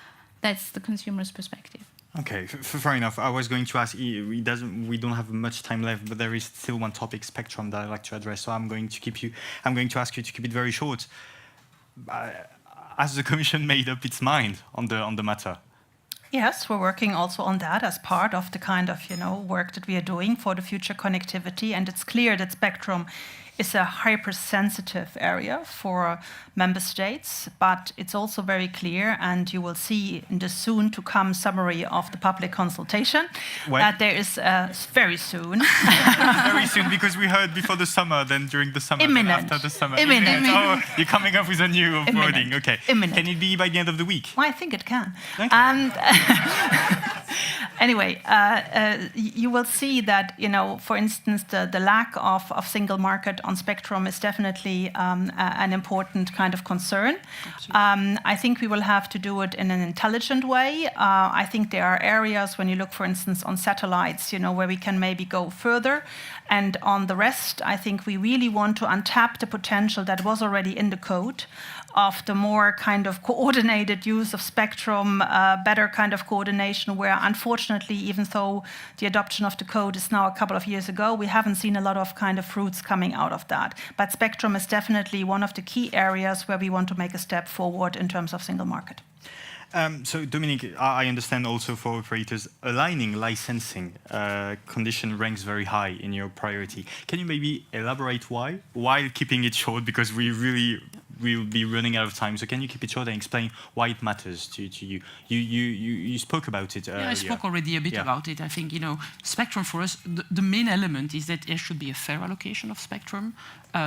that's the consumer's perspective. Okay, fair enough. I was going to ask, we don't have much time left, but there is still one topic, spectrum, that I'd like to address. So I'm going to ask you to keep it very short. Has the Commission made up its mind on the matter? Yes, we're working also on that as part of the kind of work that we are doing for the future connectivity, and it's clear that spectrum is a hypersensitive area for member states, but it's also very clear, and you will see in the soon-to-come summary of the public consultation, that there is very soon. Very soon, because we heard before the summer, then during the summer, Imminent. then after the summer. Imminent. Oh, you're coming up with a new wording. Okay. Imminent. Can it be by the end of the week? Well, I think it can. Okay. And anyway, you will see that, for instance, the lack of single market on spectrum is definitely an important kind of concern. I think we will have to do it in an intelligent way. I think there are areas, when you look, for instance, on satellites, where we can maybe go further. And on the rest, I think we really want to untap the potential that was already in the code of the more kind of coordinated use of spectrum, better kind of coordination, where unfortunately, even though the adoption of the code is now a couple of years ago, we haven't seen a lot of kind of fruits coming out of that. But spectrum is definitely one of the key areas where we want to make a step forward in terms of single market. So, Dominique, I understand also for operators, aligning licensing condition ranks very high in your priority. Can you maybe elaborate why? While keeping it short, because we'll be running out of time. So can you keep it short and explain why it matters to you? You spoke about it earlier. I spoke already a bit about it. I think, spectrum for us, the main element is that there should be a fair allocation of spectrum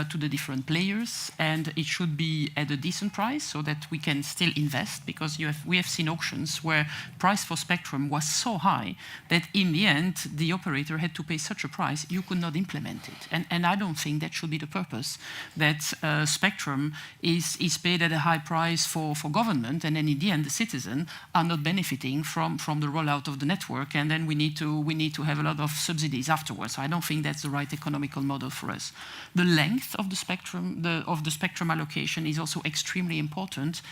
to the different players, and it should be at a decent price so that we can still invest, because we have seen auctions where price for spectrum was so high that in the end the operator had to pay such a price you could not implement it. And I don't think that should be the purpose, that spectrum is paid at a high price for government, and then in the end the citizens are not benefiting from the rollout of the network, and then we need to have a lot of subsidies afterwards. So I don't think that's the right economical model for us. The length of the spectrum allocation is also extremely important.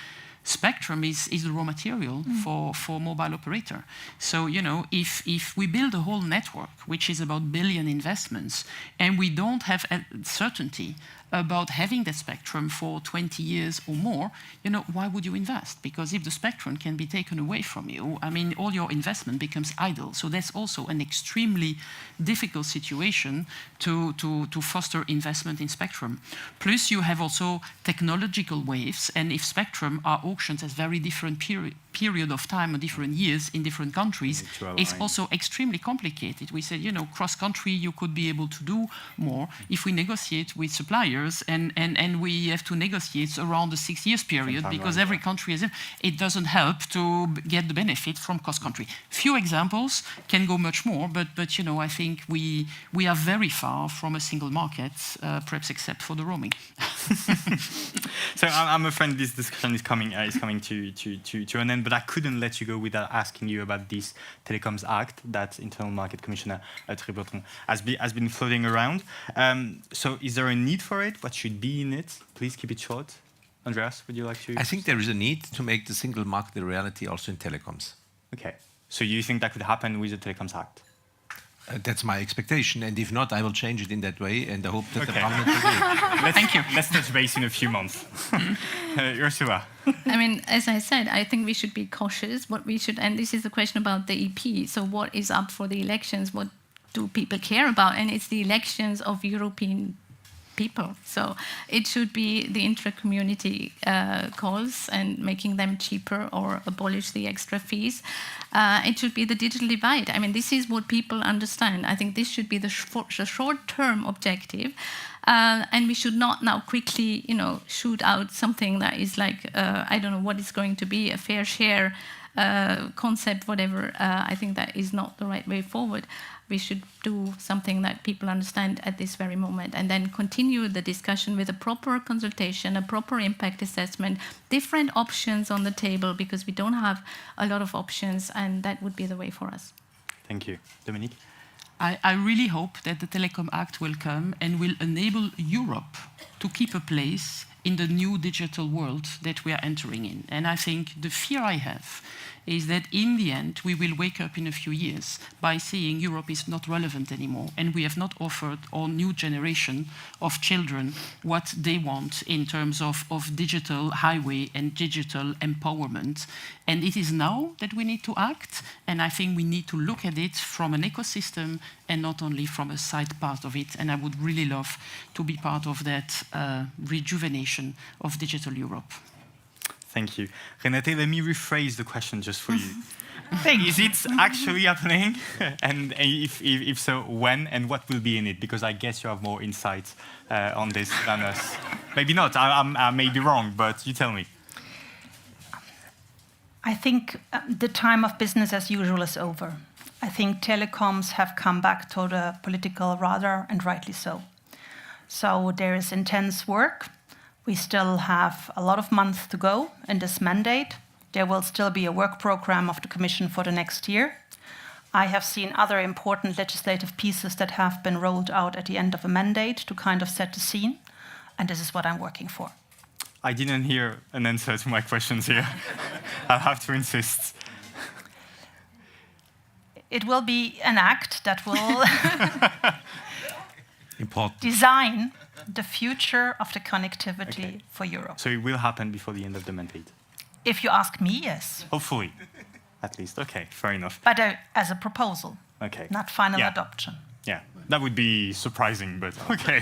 Spectrum is the raw material for mobile operator. So, if we build a whole network, which is about billion investments, and we don't have certainty about having that spectrum for 20 years or more, why would you invest? Because if the spectrum can be taken away from you, all your investment becomes idle. So that's also an extremely difficult situation to foster investment in spectrum. Plus, you have also technological waves, and if spectrum are auctioned at very different period of time or different years in different countries is also extremely complicated. We said, cross-country, you could be able to do more. If we negotiate with suppliers and we have to negotiate around the 6 years period because every country is in, it doesn't help to get the benefit from cross-country. Few examples can go much more, but I think we are very far from a single market, perhaps except for the roaming. So I'm afraid this discussion is coming to an end, but I couldn't let you go without asking you about this Telecoms Act that Internal Market Commissioner Tribouton has been floating around. So is there a need for it? What should be in it? Please keep it short. Andreas, would you like to? I think there is a need to make the single market a reality also in telecoms. Okay. So you think that could happen with the Telecoms Act? That's my expectation, and if not, I will change it in that way, and I hope that the Parliament will. Thank you. Let's touch base in a few months. Ursula. I mean, as I said, I think we should be cautious. And this is a question about the EP. So what is up for the elections? What do people care about? And it's the elections of European people. So it should be the intra-community calls and making them cheaper or abolish the extra fees. It should be the digital divide. I mean, this is what people understand. I think this should be the short-term objective. And we should not now quickly, shoot out something that is like, I don't know what is going to be, a fair share concept, whatever. I think that is not the right way forward. We should do something that people understand at this very moment and then continue the discussion with a proper consultation, a proper impact assessment, different options on the table because we don't have a lot of options, and that would be the way for us. Thank you. Dominique? I really hope that the Telecom Act will come and will enable Europe to keep a place in the new digital world that we are entering in. And I think the fear I have is that in the end, we will wake up in a few years by seeing Europe is not relevant anymore, and we have not offered our new generation of children what they want in terms of digital highway and digital empowerment. And it is now that we need to act, and I think we need to look at it from an ecosystem and not only from a side part of it. And I would really love to be part of that rejuvenation of digital Europe. Thank you. Renate, let me rephrase the question just for you. Is it actually happening? And if so, when and what will be in it? Because I guess you have more insight on this than us. Maybe not, I may be wrong, but you tell me. I think the time of business as usual is over. I think telecoms have come back to the political radar, and rightly so. So there is intense work. We still have a lot of months to go in this mandate. There will still be a work program of the Commission for the next year. I have seen other important legislative pieces that have been rolled out at the end of a mandate to kind of set the scene, and this is what I'm working for. I didn't hear an answer to my questions here. I'll have to insist. It will be an act that will design the future of the connectivity for Europe. So it will happen before the end of the mandate? If you ask me, yes. Hopefully, at least. Okay, fair enough. But as a proposal, not final adoption. Yeah, that would be surprising, but okay.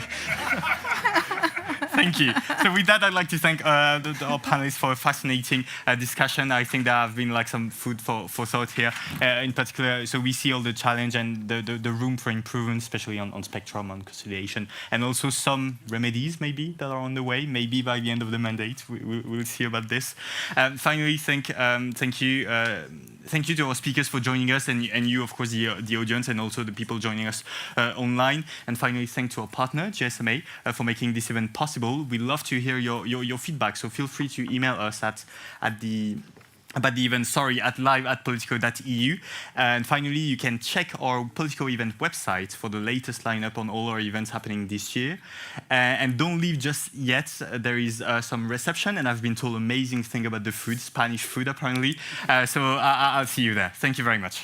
Thank you. So with that, I'd like to thank our panelists for a fascinating discussion. I think there have been like some food for thought here. In particular, so we see all the challenge and the room for improvement, especially on spectrum, on consolidation, and also some remedies maybe that are on the way. Maybe by the end of the mandate, we'll see about this. Finally, thank you. Thank you to our speakers for joining us, and you, of course, the audience, and also the people joining us online. And finally, thanks to our partner, GSMA, for making this event possible. We'd love to hear your feedback, so feel free to email us about the event, at live@politico.eu. And finally, you can check our Politico event website for the latest lineup on all our events happening this year. And don't leave just yet. There is some reception, and I've been told amazing thing about the food, Spanish food apparently. So I'll see you there. Thank you very much.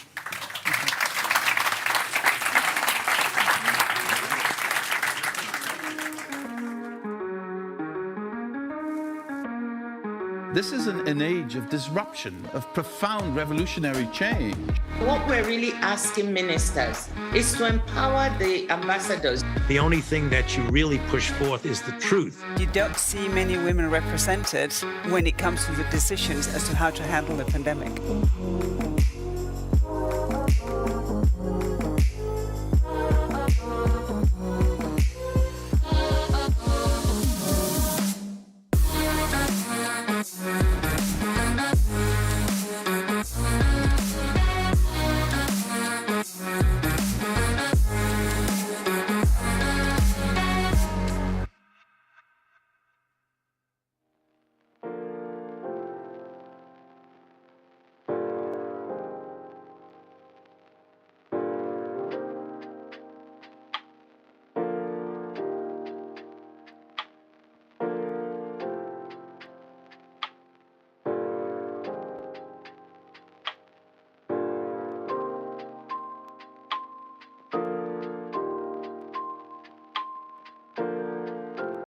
This is an age of disruption, of profound revolutionary change. What we're really asking ministers is to empower the ambassadors. The only thing that you really push forth is the truth. You don't see many women represented when it comes to the decisions as to how to handle the pandemic.